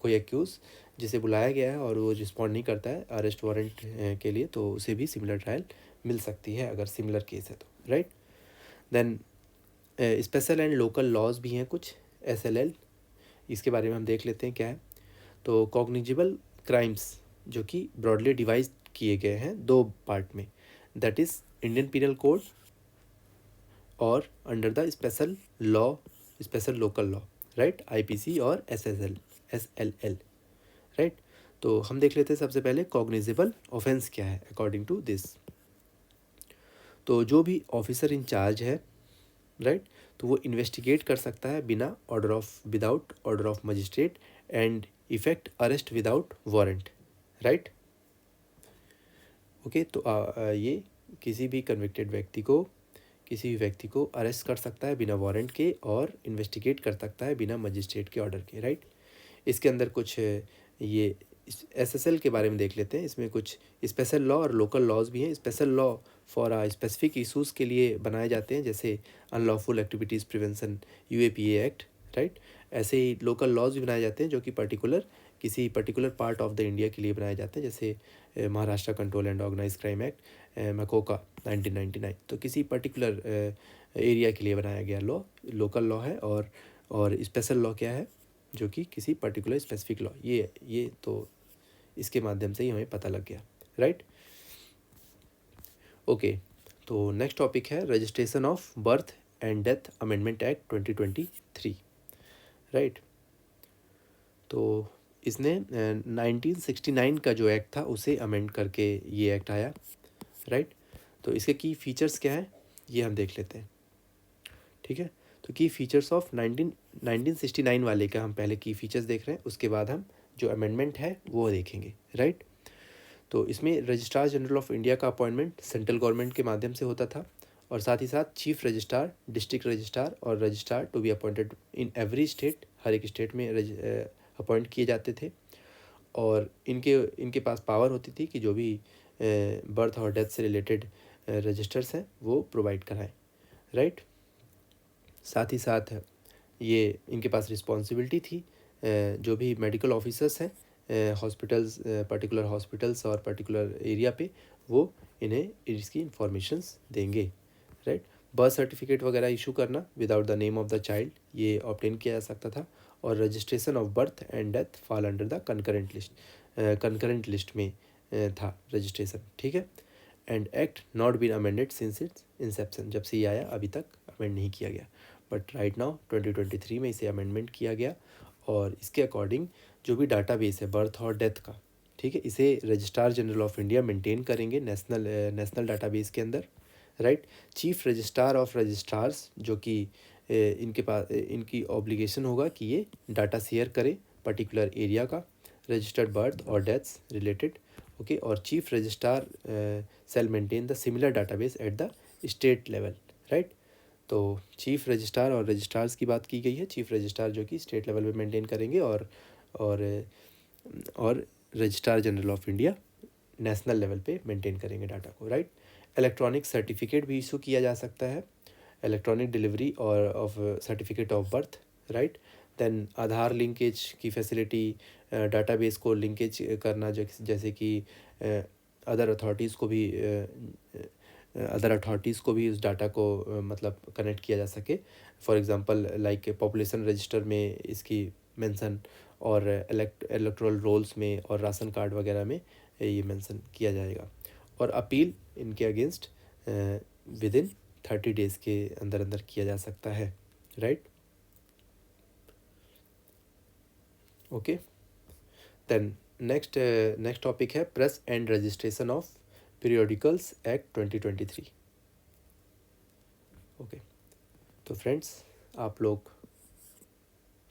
कोई एक्यूज़ जिसे बुलाया गया है और वो रिस्पॉन्ड नहीं करता है अरेस्ट वारंट के लिए, तो उसे भी सिमिलर ट्रायल मिल सकती है अगर सिमिलर केस है तो, right. Then special and local laws भी हैं कुछ, SLL, इसके बारे में हम देख लेते हैं क्या है। तो कॉग्निजिबल क्राइम्स जो कि ब्रॉडली डिवाइड किए गए हैं 2 पार्ट में, that is Indian penal code और under the special local law, right, IPC और SLL, राइट। तो हम देख लेते हैं सबसे पहले कॉग्निजेबल ऑफेंस क्या है अकॉर्डिंग टू दिस। तो जो भी ऑफिसर इंचार्ज है, राइट, तो वो इन्वेस्टिगेट कर सकता है without order of magistrate and effect arrest without warrant, right. Okay, तो ये किसी भी कन्विक्टेड व्यक्ति को अरेस्ट कर सकता है बिना वारंट के और इन्वेस्टिगेट कर सकता है बिना मजिस्ट्रेट के ऑर्डर के, राइट। इसके अंदर कुछ ये SSL के बारे में देख लेते हैं। इसमें कुछ स्पेशल लॉ और लोकल लॉज भी हैं। Special law for specific issues के लिए बनाए जाते हैं, जैसे unlawful activities prevention UAPA act, right. ऐसे ही लोकल लॉज भी बनाए जाते हैं जो कि किसी particular part of the India के लिए बनाए जाते हैं, जैसे Maharashtra control and organise crime act MCOCA 1999, तो किसी पर्टिकुलर एरिया के लिए बनाया गया लॉ लोकल लॉ है। और स्पेशल लॉ क्या है, जो कि किसी पर्टिकुलर स्पेसिफिक लॉ, ये तो इसके माध्यम से ही हमें पता लग गया, राइट। ओके, तो नेक्स्ट टॉपिक है registration of birth and death amendment act 2023, right. तो इसने 1969 का जो एक्ट था उसे अमेंड करके ये एक्ट आया, राइट। तो इसके की फीचर्स क्या हैं ये हम देख लेते हैं, ठीक है। तो की फीचर्स ऑफ 1969 वाले का हम पहले की फीचर्स देख रहे हैं, उसके बाद हम जो अमेंडमेंट है वो देखेंगे, राइट। तो इसमें रजिस्ट्रार जनरल ऑफ इंडिया का अपॉइंटमेंट सेंट्रल गवर्नमेंट के माध्यम से होता था, और साथ ही साथ चीफ रजिस्ट्रार, डिस्ट्रिक्ट रजिस्ट्रार और registrar to be appointed in every state, हर एक स्टेट में अपॉइंट किए जाते थे, और इनके पास पावर होती थी कि जो भी बर्थ और डेथ से रिलेटेड रजिस्टर्स हैं वो प्रोवाइड कराएं, राइट। साथ ही साथ ये इनके पास रिस्पॉन्सिबिलिटी थी, जो भी मेडिकल ऑफिसर्स हैं हॉस्पिटल्स, पर्टिकुलर हॉस्पिटल्स और पर्टिकुलर एरिया पे, वो इन्हें इसकी इंफॉर्मेशंस देंगे, राइट। बर्थ सर्टिफिकेट वगैरह इशू करना without the name of the child ये ऑब्टेन किया जा सकता था, और registration of birth and death fall under the concurrent list में था रजिस्ट्रेशन, ठीक है। And act not been amended since its inception, जब से ये आया अभी तक अमेंड नहीं किया गया, बट राइट नाउ 2023 में इसे अमेंडमेंट किया गया, और इसके अकॉर्डिंग जो भी डाटाबेस है बर्थ और डेथ का, ठीक है, इसे registrar general of India maintain करेंगे नेशनल डाटाबेस के अंदर, right. Chief registrar of registrars, जो कि इनकी ऑब्लिगेशन होगा कि ये डाटा शेयर करे पर्टिकुलर एरिया का रजिस्टर्ड बर्थ और डेथ्स रिलेटेड, ओके। और chief registrar shall maintain the similar database at the state level, right. तो चीफ रजिस्ट्रार और रजिस्ट्रार्स की बात की गई है, चीफ रजिस्ट्रार जो कि स्टेट लेवल पे मेंटेन करेंगे, और registrar general of India national level पे मेंटेन करेंगे डाटा को, राइट। इलेक्ट्रॉनिक सर्टिफिकेट भी इशू किया जा सकता है, इलेक्ट्रॉनिक डिलीवरी और of certificate of birth, right. Then Aadhaar linkage की फैसिलिटी, डाटाबेस को लिंकेज करना, जैसे कि अदर अथॉरिटीज़ को भी उस डाटा को मतलब कनेक्ट किया जा सके, for example like population register में इसकी मेंशन, और इलेक्टोरल रोल्स में और राशन कार्ड वगैरह में ये मेंशन किया जाएगा, और अपील इनके अगेंस्ट विद इन 30 डेज़ के अंदर अंदर किया जा सकता है, right. Okay, then next topic है press and registration of periodicals act 2023। Okay, तो फ्रेंड्स आप लोग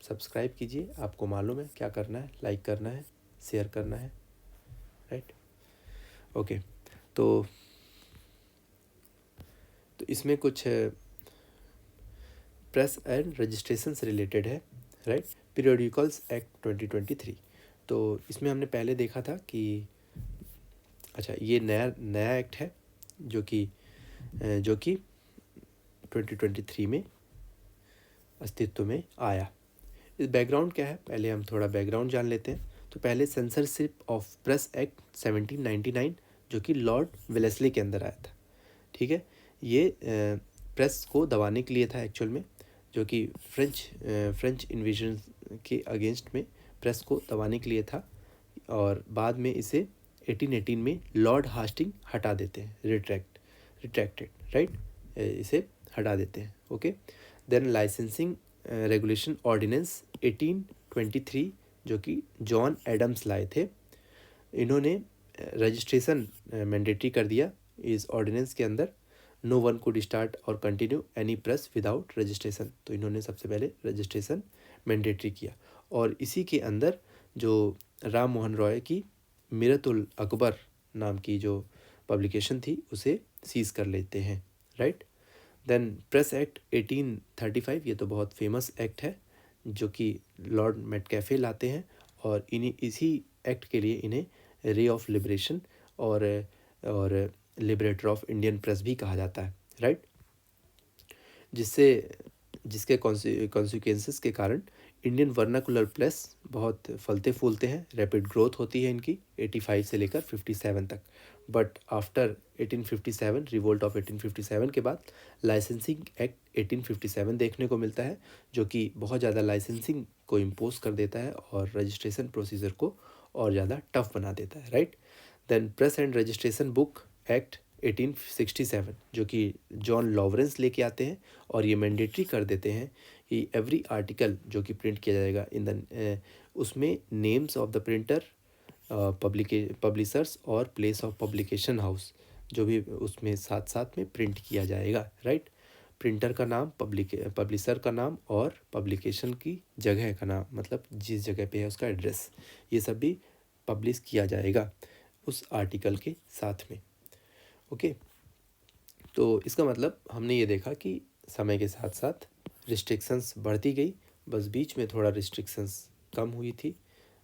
सब्सक्राइब कीजिए, आपको मालूम है क्या करना है, लाइक करना है, शेयर करना है, राइट। ओके, तो इसमें कुछ प्रेस एंड रजिस्ट्रेशन से रिलेटेड है, राइट। पीरियोडिकल्स एक्ट 2023, तो इसमें हमने पहले देखा था कि अच्छा ये नया एक्ट है जो कि 2023 में अस्तित्व में आया। इस बैकग्राउंड क्या है, पहले हम थोड़ा बैकग्राउंड जान लेते हैं। तो पहले सेंसरशिप ऑफ प्रेस एक्ट 1799 जो कि लॉर्ड वेलेस्ली के अंदर आया था, ठीक है। ये प्रेस को दबाने के लिए था एक्चुअल में, जो कि फ्रेंच इन्वेजन के अगेंस्ट में प्रेस को दबाने के लिए था, और बाद में इसे 1818 में लॉर्ड हास्टिंग हटा देते हैं, रिट्रैक्टेड, राइट, इसे हटा देते हैं। Okay, then licensing regulation ordinance 1823 जो कि जॉन एडम्स लाए थे, इन्होंने रजिस्ट्रेशन मैंडेटरी कर दिया इस ऑर्डिनेंस के अंदर। नो वन कुड स्टार्ट और continue any press without registration, तो इन्होंने सबसे पहले रजिस्ट्रेशन मैंडेटरी किया। और इसी के अंदर जो राम मोहन रॉय की मिरतुल अकबर नाम की जो पब्लिकेशन थी उसे सीज कर लेते हैं, राइट। देन प्रेस एक्ट 1835, ये तो बहुत फेमस एक्ट है जो कि लॉर्ड मेटकैफे लाते हैं, और इसी एक्ट के लिए इन्हें रे ऑफ लिबरेशन और लिबरेटर ऑफ इंडियन प्रेस भी कहा जाता है, राइट। जिसके कॉन्सिक्वेंसेस के कारण इंडियन वर्नाकुलर प्रेस बहुत फलते फूलते हैं, रैपिड ग्रोथ होती है इनकी 85 से लेकर 57 तक। बट आफ्टर 1857 रिवोल्ट ऑफ 1857 के बाद लाइसेंसिंग एक्ट 1857 देखने को मिलता है, जो कि बहुत ज़्यादा लाइसेंसिंग को इम्पोज कर देता है और रजिस्ट्रेशन प्रोसीजर को और ज़्यादा टफ बना देता है, right. Then press and registration book act 1867 जो कि जॉन लॉरेंस लेके आते हैं, और ये मैंडेटरी कर देते हैं कि एवरी आर्टिकल जो कि प्रिंट किया जाएगा इन द उसमें names of the printer, publishers और प्लेस ऑफ पब्लिकेशन हाउस जो भी उसमें साथ साथ में प्रिंट किया जाएगा, राइट। प्रिंटर का नाम, पब्लिशर का नाम और पब्लिकेशन की जगह का नाम, मतलब जिस जगह पे है उसका एड्रेस, ये सब भी पब्लिश किया जाएगा उस आर्टिकल के साथ में। ओके, तो इसका मतलब हमने ये देखा कि समय के साथ साथ रिस्ट्रिक्शंस बढ़ती गई, बस बीच में थोड़ा रिस्ट्रिक्शंस कम हुई थी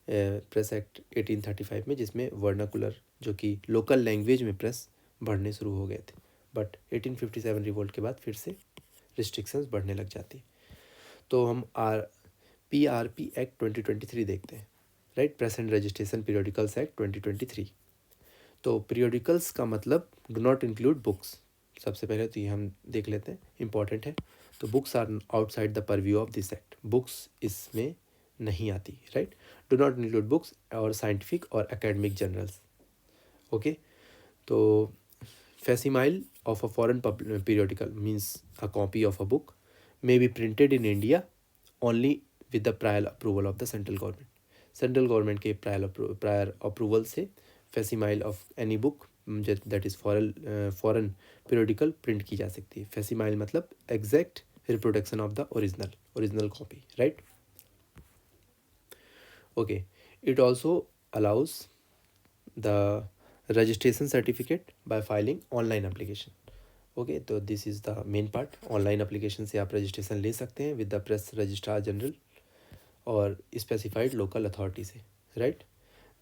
प्रेस एक्ट 1835 में, जिसमें वर्नाकुलर जो कि लोकल लैंग्वेज में प्रेस बढ़ने शुरू हो गए थे। बट 1857 रिवोल्ट के बाद फिर से रिस्ट्रिक्शंस बढ़ने लग जाती। तो हम PRP एक्ट 2023 देखते हैं, right, press and registration periodicals act 2023। तो पीरियोडिकल्स का मतलब डू नॉट इंक्लूड बुक्स। सबसे पहले तो ये हम देख लेते हैं, इंपॉर्टेंट है। तो books are outside the purview of this act, books इसमें नहीं आती, right. Do not include books और साइंटिफिक और एकेडमिक जर्नल्स। ओके, तो facsimile of a foreign periodical means a copy of a book may be printed in India only with the prior approval of the central government. Central government के प्रायर अप्रूवल से facsimile of any book that is foreign periodical print की जा सकती है। फैसिमाइल मतलब exact reproduction of the original copy, right. Okay, it also allows the registration certificate by filing online application. Okay, तो this is the main part. Online application से आप रजिस्ट्रेशन ले सकते हैं with the press registrar general और स्पेसिफाइड लोकल अथॉरिटी से, राइट।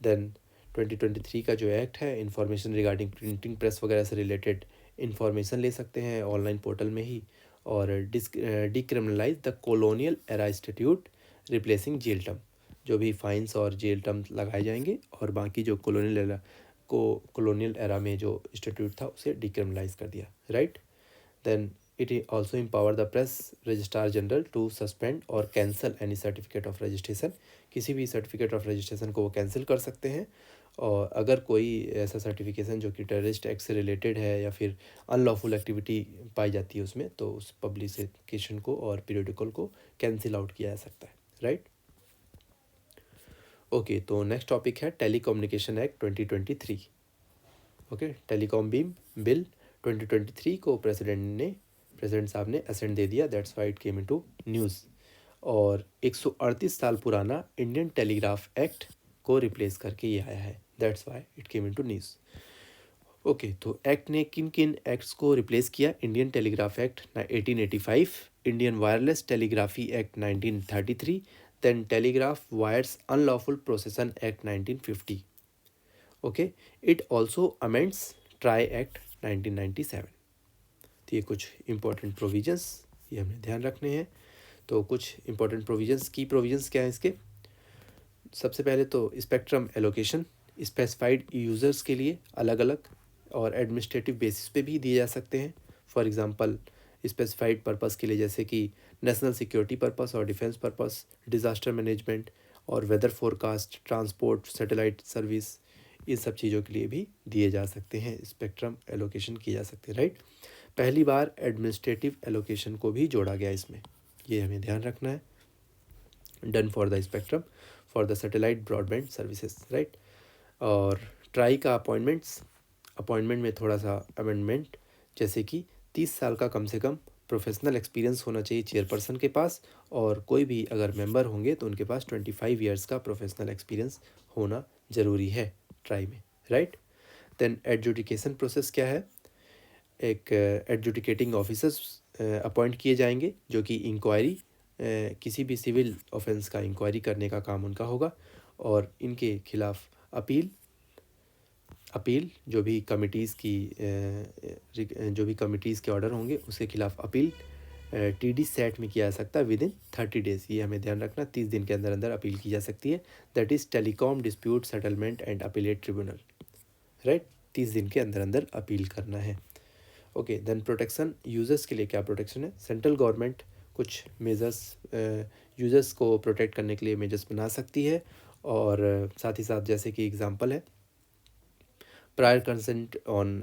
देन 2023 का जो एक्ट है, इंफॉर्मेशन रिगार्डिंग प्रिंटिंग प्रेस वगैरह से रिलेटेड इंफॉर्मेशन ले सकते हैं ऑनलाइन पोर्टल में ही, और decriminalise the colonial era statute replacing jail term. जो भी फाइन्स और जेल टर्म लगाए जाएंगे, और बाकी जो कॉलोनियल एरा में जो स्टैट्यूट था उसे डिक्रिमिनलाइज कर दिया, right. Then it also empower the press registrar general to suspend और cancel any certificate of registration. किसी भी सर्टिफिकेट ऑफ रजिस्ट्रेशन को वो कैंसिल कर सकते हैं, और अगर कोई ऐसा सर्टिफिकेशन जो कि टेररिस्ट एक्ट से रिलेटेड है या फिर अनलॉफुल एक्टिविटी पाई जाती है उसमें, तो उस पब्लिकेशन को और पीरियडिकल को कैंसिल आउट किया जा सकता है, राइट। ओके, तो नेक्स्ट टॉपिक है telecommunication act 2023। Okay, telecom bill 2023 को प्रेसिडेंट साहब ने असेंट दे दिया, that's why it came into news. और 138 साल पुराना इंडियन टेलीग्राफ एक्ट को रिप्लेस करके ये आया है, that's why it came into न्यूज़। ओके, तो एक्ट ने किन किन एक्ट्स को रिप्लेस किया? Indian telegraph act 1885, Indian wireless telegraphy act 1933, then telegraph wires unlawful प्रोसेसन act 1950। Okay, it also amends try act 1997। तो ये कुछ इंपॉर्टेंट प्रोविजंस ये हमें ध्यान रखने हैं। तो कुछ इंपॉर्टेंट प्रोविजंस, की प्रोविजंस क्या है इसके? सबसे पहले तो स्पेक्ट्रम एलोकेशन स्पेसिफाइड यूज़र्स के लिए अलग अलग और एडमिनिस्ट्रेटिव बेसिस पे भी दिए जा सकते हैं। फॉर एग्जांपल स्पेसिफाइड पर्पस के लिए, जैसे कि नेशनल सिक्योरिटी पर्पस और डिफेंस पर्पस, डिज़ास्टर मैनेजमेंट और weather forecast, transport, satellite service, इन सब चीज़ों के लिए भी दिए जा सकते हैं, स्पेक्ट्रम एलोकेशन किए जा सकते हैं, राइट। पहली बार एडमिनिस्ट्रेटिव एलोकेशन को भी जोड़ा गया इसमें, ये हमें ध्यान रखना है। Done for the spectrum for the satellite broadband services, right. और ट्राई का अपॉइंटमेंट में थोड़ा सा अमेंडमेंट, जैसे कि 30 साल का कम से कम प्रोफेशनल एक्सपीरियंस होना चाहिए चेयरपर्सन के पास, और कोई भी अगर मेंबर होंगे तो उनके पास 25 ईयर्स का प्रोफेशनल एक्सपीरियंस होना ज़रूरी है ट्राई में, राइट। देन एडजुडिकेशन प्रोसेस क्या है? एक एडजुडिकेटिंग ऑफिसर्स अपॉइंट किए जाएंगे जो कि इंक्वायरी, किसी भी सिविल ऑफेंस का इंक्वायरी करने का काम उनका होगा, और इनके खिलाफ अपील जो भी कमिटीज़ के ऑर्डर होंगे उसके खिलाफ अपील टीडी सेट में किया जा सकता है विद इन 30 डेज़। ये हमें ध्यान रखना, 30 दिन के अंदर अंदर अपील की जा सकती है, that is telecom dispute settlement and appellate tribunal, right. 30 दिन के अंदर अंदर अपील करना है। ओके, देन प्रोटेक्शन यूज़र्स के लिए क्या प्रोटेक्शन है? सेंट्रल गवर्नमेंट कुछ मेजर्स यूज़र्स को प्रोटेक्ट करने के लिए मेजर्स बना सकती है, और साथ ही साथ जैसे कि एग्जांपल है prior consent on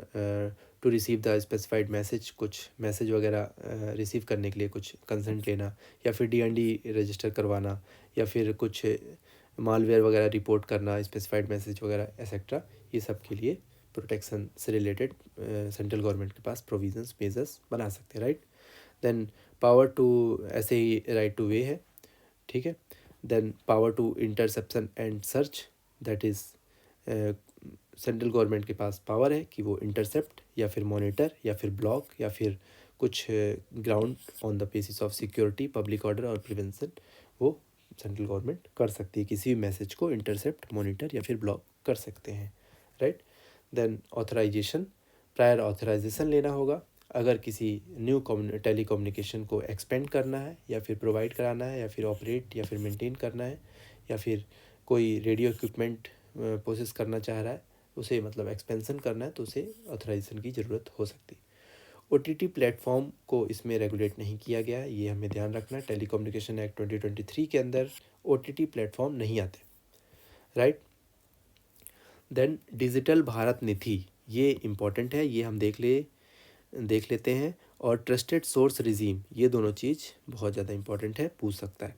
to receive the specified message, कुछ मैसेज वगैरह रिसीव करने के लिए कुछ कंसेंट लेना, या फिर डीएनडी रजिस्टर करवाना, या फिर कुछ मालवेयर वगैरह रिपोर्ट करना, स्पेसिफाइड मैसेज वगैरह एक्सेट्रा, ये सब के लिए प्रोटेक्शन से रिलेटेड सेंट्रल गवर्नमेंट के पास प्रोविजंस मेजर्स बना सकते हैं, राइट। देन पावर टू, ऐसे ही राइट टू वे है, ठीक है। Then power to interception and search, that is central government के पास पावर है कि वो इंटरसेप्ट या फिर मॉनिटर या फिर ब्लॉक या फिर कुछ ground on the basis of security, public order और प्रिवेंशन, वो सेंट्रल गवर्नमेंट कर सकती है, किसी भी मैसेज को इंटरसेप्ट, मॉनिटर या फिर ब्लॉक कर सकते हैं, right. Then authorisation, prior authorisation लेना होगा अगर किसी न्यू टेलीकम्युनिकेशन को एक्सपेंड करना है या फिर प्रोवाइड कराना है या फिर ऑपरेट या फिर मेंटेन करना है, या फिर कोई रेडियो इक्विपमेंट प्रोसेस करना चाह रहा है, उसे मतलब एक्सपेंसन करना है, तो उसे ऑथराइजेशन की ज़रूरत हो सकती है। ओटीटी प्लेटफॉर्म को इसमें रेगुलेट नहीं किया गया है, ये हमें ध्यान रखना है। टेलीकम्युनिकेशन एक्ट 2023 के अंदर ओटीटी प्लेटफॉर्म नहीं आते, राइट। देन डिजिटल भारत नीति, ये इम्पॉर्टेंट है, ये हम देख लेते हैं। और ट्रस्टेड सोर्स रिजीम, ये दोनों चीज़ बहुत ज़्यादा इंपॉर्टेंट है, पूछ सकता है।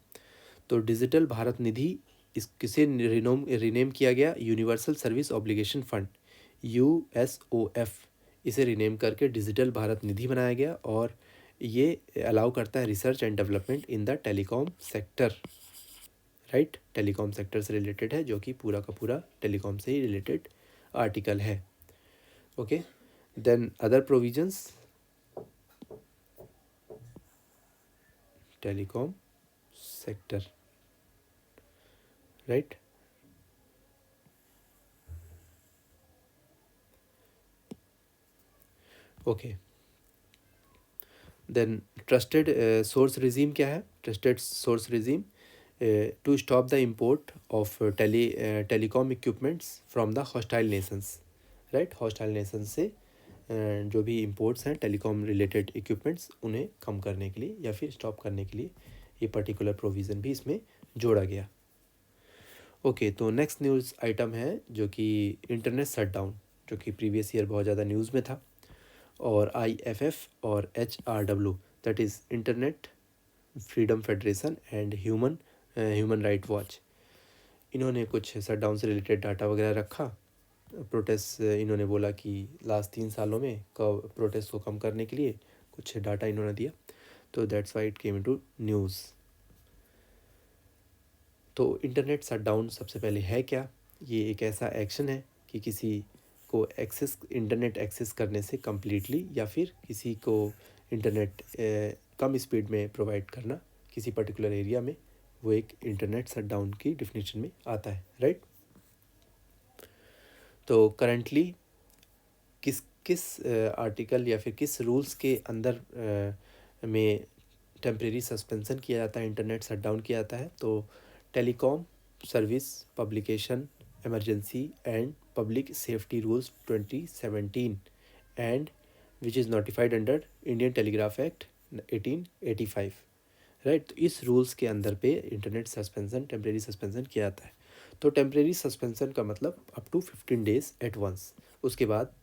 तो डिजिटल भारत निधि किसे रिनेम किया गया? Universal service obligation fund, USOF, इसे रिनेम करके डिजिटल भारत निधि बनाया गया, और ये अलाउ करता है research and development in the telecom sector, right. Telecom sector से रिलेटेड है, जो कि पूरा का पूरा टेलीकॉम से ही रिलेटेड आर्टिकल है। Okay, then other provisions, telecom sector, right. Okay, then trusted source regime क्या है? Trusted source regime to stop the import of telecom equipments from the hostile Nations, right. Hostile nation से जो भी इम्पोर्ट्स हैं टेलीकॉम रिलेटेड इक्विपमेंट्स, उन्हें कम करने के लिए या फिर स्टॉप करने के लिए ये पर्टिकुलर प्रोविज़न भी इसमें जोड़ा गया। ओके, तो नेक्स्ट न्यूज़ आइटम है जो कि इंटरनेट शटडाउन, जो कि प्रीवियस ईयर बहुत ज़्यादा न्यूज़ में था। और IFF और HRW, that is internet freedom federation and human right watch, इन्होंने कुछ शटडाउन से रिलेटेड डाटा वगैरह रखा। प्रोटेस्ट इन्होंने बोला कि लास्ट 3 सालों में प्रोटेस्ट को कम करने के लिए कुछ डाटा इन्होंने दिया, तो that's why it came into news. तो इंटरनेट शटडाउन सबसे पहले है क्या? ये एक ऐसा एक्शन है कि किसी को इंटरनेट एक्सेस करने से कम्प्लीटली, या फिर किसी को इंटरनेट कम स्पीड में प्रोवाइड करना किसी पर्टिकुलर एरिया में, वो एक इंटरनेट शटडाउन की डिफिनीशन में आता है, राइट। तो करंटली किस किस आर्टिकल या फिर किस रूल्स के अंदर में टेम्परेरी सस्पेंसन किया जाता है, इंटरनेट शटडाउन किया जाता है? तो telecom service publication emergency and public safety rules 2017 and which is notified under Indian telegraph act 1885, right. तो इस रूल्स के अंदर पे इंटरनेट सस्पेंसन, टेम्परेरी सस्पेंसन किया जाता है। तो टेम्परेरी सस्पेंसन का मतलब up to 15 days at once, उसके बाद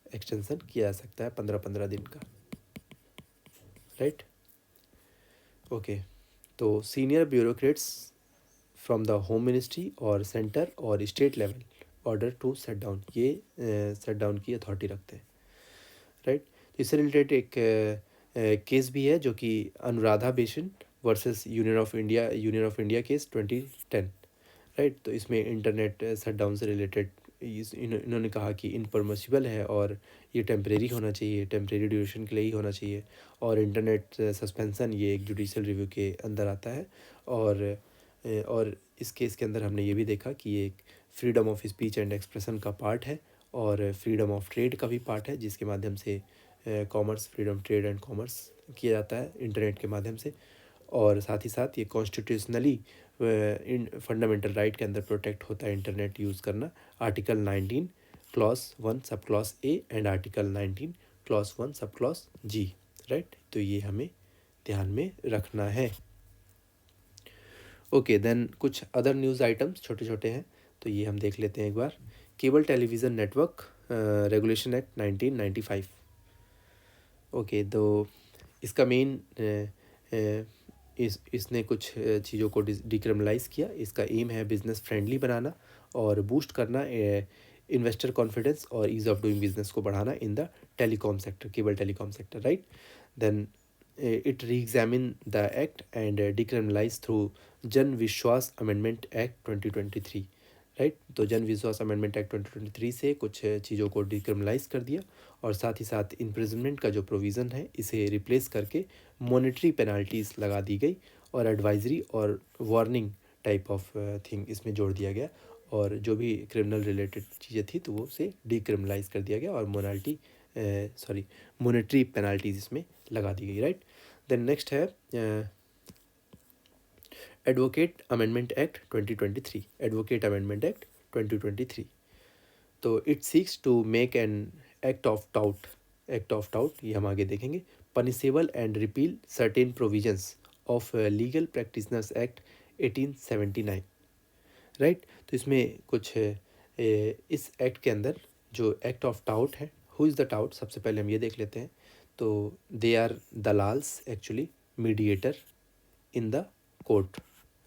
एक्सटेंसन किया जा सकता है 15-15 दिन का, राइट। ओके, तो senior bureaucrats from the home ministry और सेंटर और state level order to set down, ये सेट डाउन की अथॉरिटी रखते हैं, राइट। तो इससे रिलेटेड एक केस भी है जो कि Anuradha Besant versus Union of India case 2010, right. तो इसमें इंटरनेट शटडाउन से रिलेटेड इन्होंने कहा कि इनपरमिसिबल है और ये टेम्परेरी होना चाहिए, टेम्परेरी ड्यूरेशन के लिए ही होना चाहिए, और इंटरनेट सस्पेंसन ये एक जुडिशियल रिव्यू के अंदर आता है। और इस केस के अंदर हमने ये भी देखा कि ये एक freedom of speech and expression का पार्ट है और फ्रीडम ऑफ ट्रेड का भी पार्ट है, जिसके माध्यम से commerce, freedom trade and commerce किया जाता है इंटरनेट के माध्यम से। और साथ ही साथ ये कॉन्स्टिट्यूशनली इन फंडामेंटल राइट के अंदर प्रोटेक्ट होता है इंटरनेट यूज़ करना, article 19 clause 1 sub clause A and article 19 clause 1 sub clause ji, right. तो ये हमें ध्यान में रखना है। ओके, देन कुछ अदर न्यूज़ आइटम्स छोटे छोटे हैं, तो ये हम देख लेते हैं एक बार। Cable television network regulation act 1995। Okay, तो इसका मेन इसने कुछ चीज़ों को डिक्रिमिनलाइज किया। इसका एम है बिजनेस फ्रेंडली बनाना और बूस्ट करना इन्वेस्टर कॉन्फिडेंस और ईज़ ऑफ डूइंग बिजनेस को बढ़ाना in the telecom sector, cable telecom sector, right. Then it re-examine the act and decriminalise through Jan Vishwas amendment act 2023, right. तो जन विश्वास अमेंडमेंट एक्ट 2023 से कुछ चीज़ों को डिक्रिमिनलाइज कर दिया और साथ ही साथ इम्प्रिजनमेंट का जो प्रोविज़न है इसे रिप्लेस करके मॉनेटरी पेनाल्टीज़ लगा दी गई और एडवाइजरी और वार्निंग टाइप ऑफ थिंग इसमें जोड़ दिया गया, और जो भी क्रिमिनल रिलेटेड चीज़ें थी तो वो उसे डिक्रिमिनलाइज कर दिया गया और मॉनेटरी पेनाल्टीज इसमें लगा दी गई, राइट। देन नेक्स्ट है advocate amendment act 2023, advocate amendment act 2023। तो it seeks to make an act of tout ये हम आगे देखेंगे, punishable and repeal certain provisions of legal practitioners act 1879, right. तो इसमें कुछ इस एक्ट के अंदर जो एक्ट ऑफ टाउट है, हु इज़ द टाउट, सबसे पहले हम ये देख लेते हैं। तो they are dalals actually mediator in the court,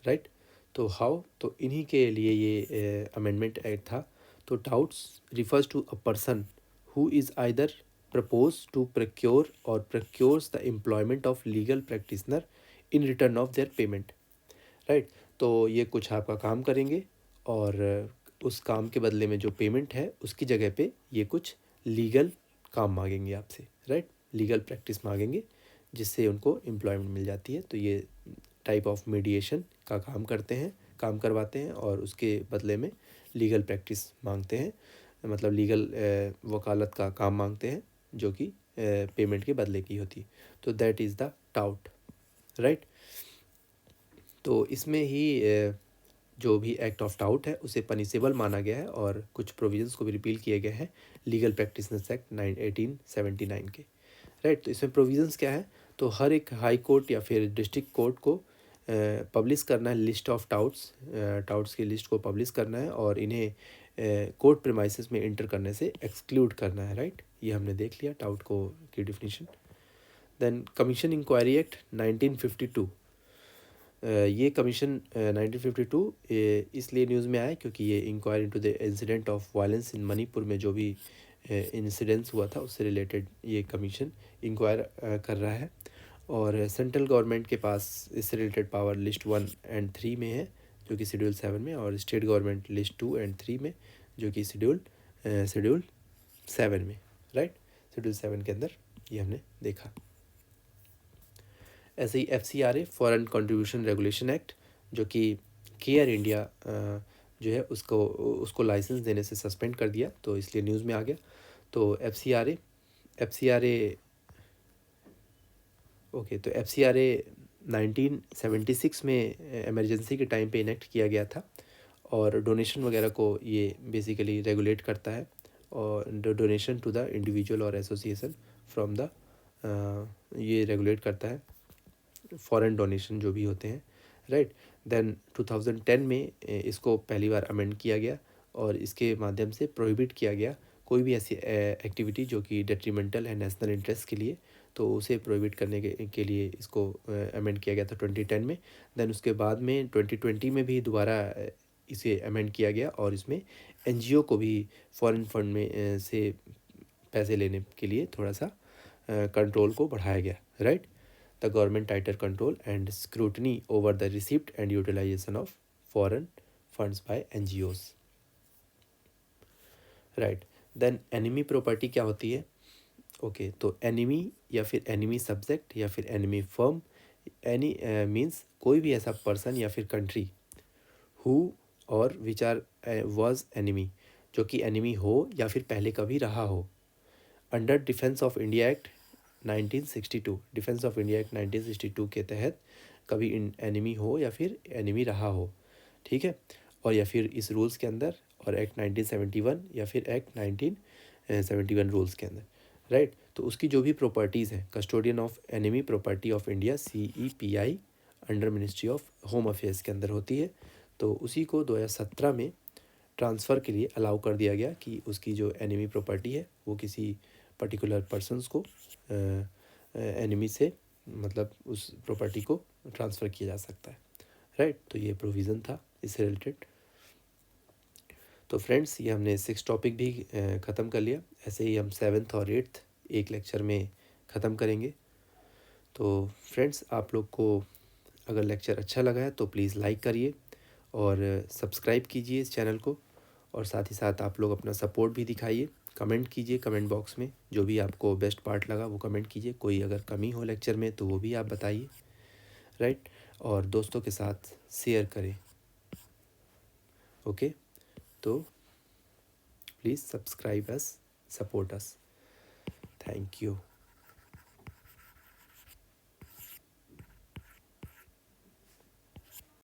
right. तो हाउ, तो इन्हीं के लिए ये अमेंडमेंट एक्ट था। तो touts refers to a person who is either propose to procure और procures the employment of legal practitioner in return of their payment, right. तो ये कुछ आपका काम करेंगे और उस काम के बदले में जो पेमेंट है उसकी जगह पे ये कुछ लीगल काम मांगेंगे आपसे, राइट। लीगल प्रैक्टिस मांगेंगे जिससे उनको एम्प्लॉयमेंट मिल जाती है। तो ये टाइप ऑफ मीडिएशन का काम करते हैं, काम करवाते हैं और उसके बदले में लीगल प्रैक्टिस मांगते हैं, मतलब लीगल वकालत का काम मांगते हैं जो कि पेमेंट के बदले की होती है। तो that is the taut, right. तो इसमें ही जो भी एक्ट ऑफ टाउट है उसे पनिशेबल माना गया है और कुछ प्रोविजंस को भी रिपील किए गए हैं लीगल प्रैक्टिशनर्स एक्ट 1879 के, राइट। तो इसमें प्रोविजंस क्या है? तो हर एक हाई कोर्ट या फिर डिस्ट्रिक्ट कोर्ट को पब्लिश करना है लिस्ट ऑफ टाउट्स की लिस्ट को पब्लिश करना है और इन्हें कोर्ट प्रीमाइसेस में इंटर करने से एक्सक्लूड करना है, राइट। ये हमने देख लिया टाउट को की definition. Then commission inquiry act 1952, ये कमीशन 1952 इसलिए न्यूज़ में आया क्योंकि ये inquiry into the incident of violence in Manipur में जो भी इंसिडेंट्स हुआ था उससे रिलेटेड ये कमीशन इंक्वायर कर रहा है। और सेंट्रल गवर्नमेंट के पास इससे रिलेटेड पावर लिस्ट 1 एंड 3 में है जो कि शेड्यूल 7 में, और स्टेट गवर्नमेंट लिस्ट 2 एंड 3 में जो कि शेड्यूल 7 में, राइट। शेड्यूल 7 के अंदर ये हमने देखा। ऐसे ही FCRA foreign contribution regulation act जो कि केयर इंडिया जो है उसको लाइसेंस देने से सस्पेंड कर दिया, तो इसलिए न्यूज़ में आ गया। तो FCRA 1976 में इमरजेंसी के टाइम पे इनेक्ट किया गया था और डोनेशन वगैरह को ये बेसिकली रेगुलेट करता है, और डोनेशन टू द इंडिविजुअल और एसोसिएशन फ्रॉम द ये रेगुलेट करता है फॉरेन डोनेशन जो भी होते हैं, राइट। देन 2010 में इसको पहली बार अमेंड किया गया और इसके माध्यम से प्रोहिबिट किया गया कोई भी ऐसी एक्टिविटी जो कि डेट्रीमेंटल है नेशनल इंटरेस्ट के लिए, तो उसे प्रोहिबिट करने के लिए इसको अमेंड किया गया था 2010 में। देन उसके बाद में 2020 में भी दोबारा इसे अमेंड किया गया और इसमें NGO को भी फॉरेन फंड में से पैसे लेने के लिए थोड़ा सा कंट्रोल को बढ़ाया गया, right. The government tighter control and scrutiny over the receipt and utilization of foreign funds by NGOs, right। then enemy property क्या होती है? ओके तो enemy या फिर enemy subject या फिर enemy firm, any means कोई भी ऐसा person या फिर country who और which are was enemy, जो कि enemy हो या फिर पहले कभी रहा हो। Under defence of India act 1962, defence of India act 1962 के तहत कभी एनिमी हो या फिर एनिमी रहा हो, ठीक है। और या फिर इस रूल्स के अंदर और एक्ट 1971 या फिर एक्ट 1971 रूल्स के अंदर, राइट। तो उसकी जो भी प्रॉपर्टीज़ हैं, custodian of enemy property of India CEPI under ministry of home affairs के अंदर होती है। तो उसी को 2017 में ट्रांसफ़र के लिए अलाउ कर दिया गया कि उसकी जो एनिमी प्रॉपर्टी है वो किसी पर्टिकुलर पर्सन्स को एनिमी से मतलब उस प्रॉपर्टी को ट्रांसफ़र किया जा सकता है, राइट। तो ये प्रोविज़न था इससे रिलेटेड। तो फ्रेंड्स ये हमने 6 टॉपिक भी ख़त्म कर लिया। ऐसे ही हम 7th और 8th एक लेक्चर में ख़त्म करेंगे। तो फ्रेंड्स आप लोग को अगर लेक्चर अच्छा लगा है तो प्लीज़ लाइक करिए और सब्सक्राइब कीजिए इस चैनल को, और साथ ही साथ आप लोग अपना सपोर्ट भी दिखाइए। कमेंट कीजिए कमेंट बॉक्स में, जो भी आपको बेस्ट पार्ट लगा वो कमेंट कीजिए। कोई अगर कमी हो लेक्चर में तो वो भी आप बताइए, राइट। और दोस्तों के साथ शेयर करें, ओके। तो please subscribe us, support us, thank you.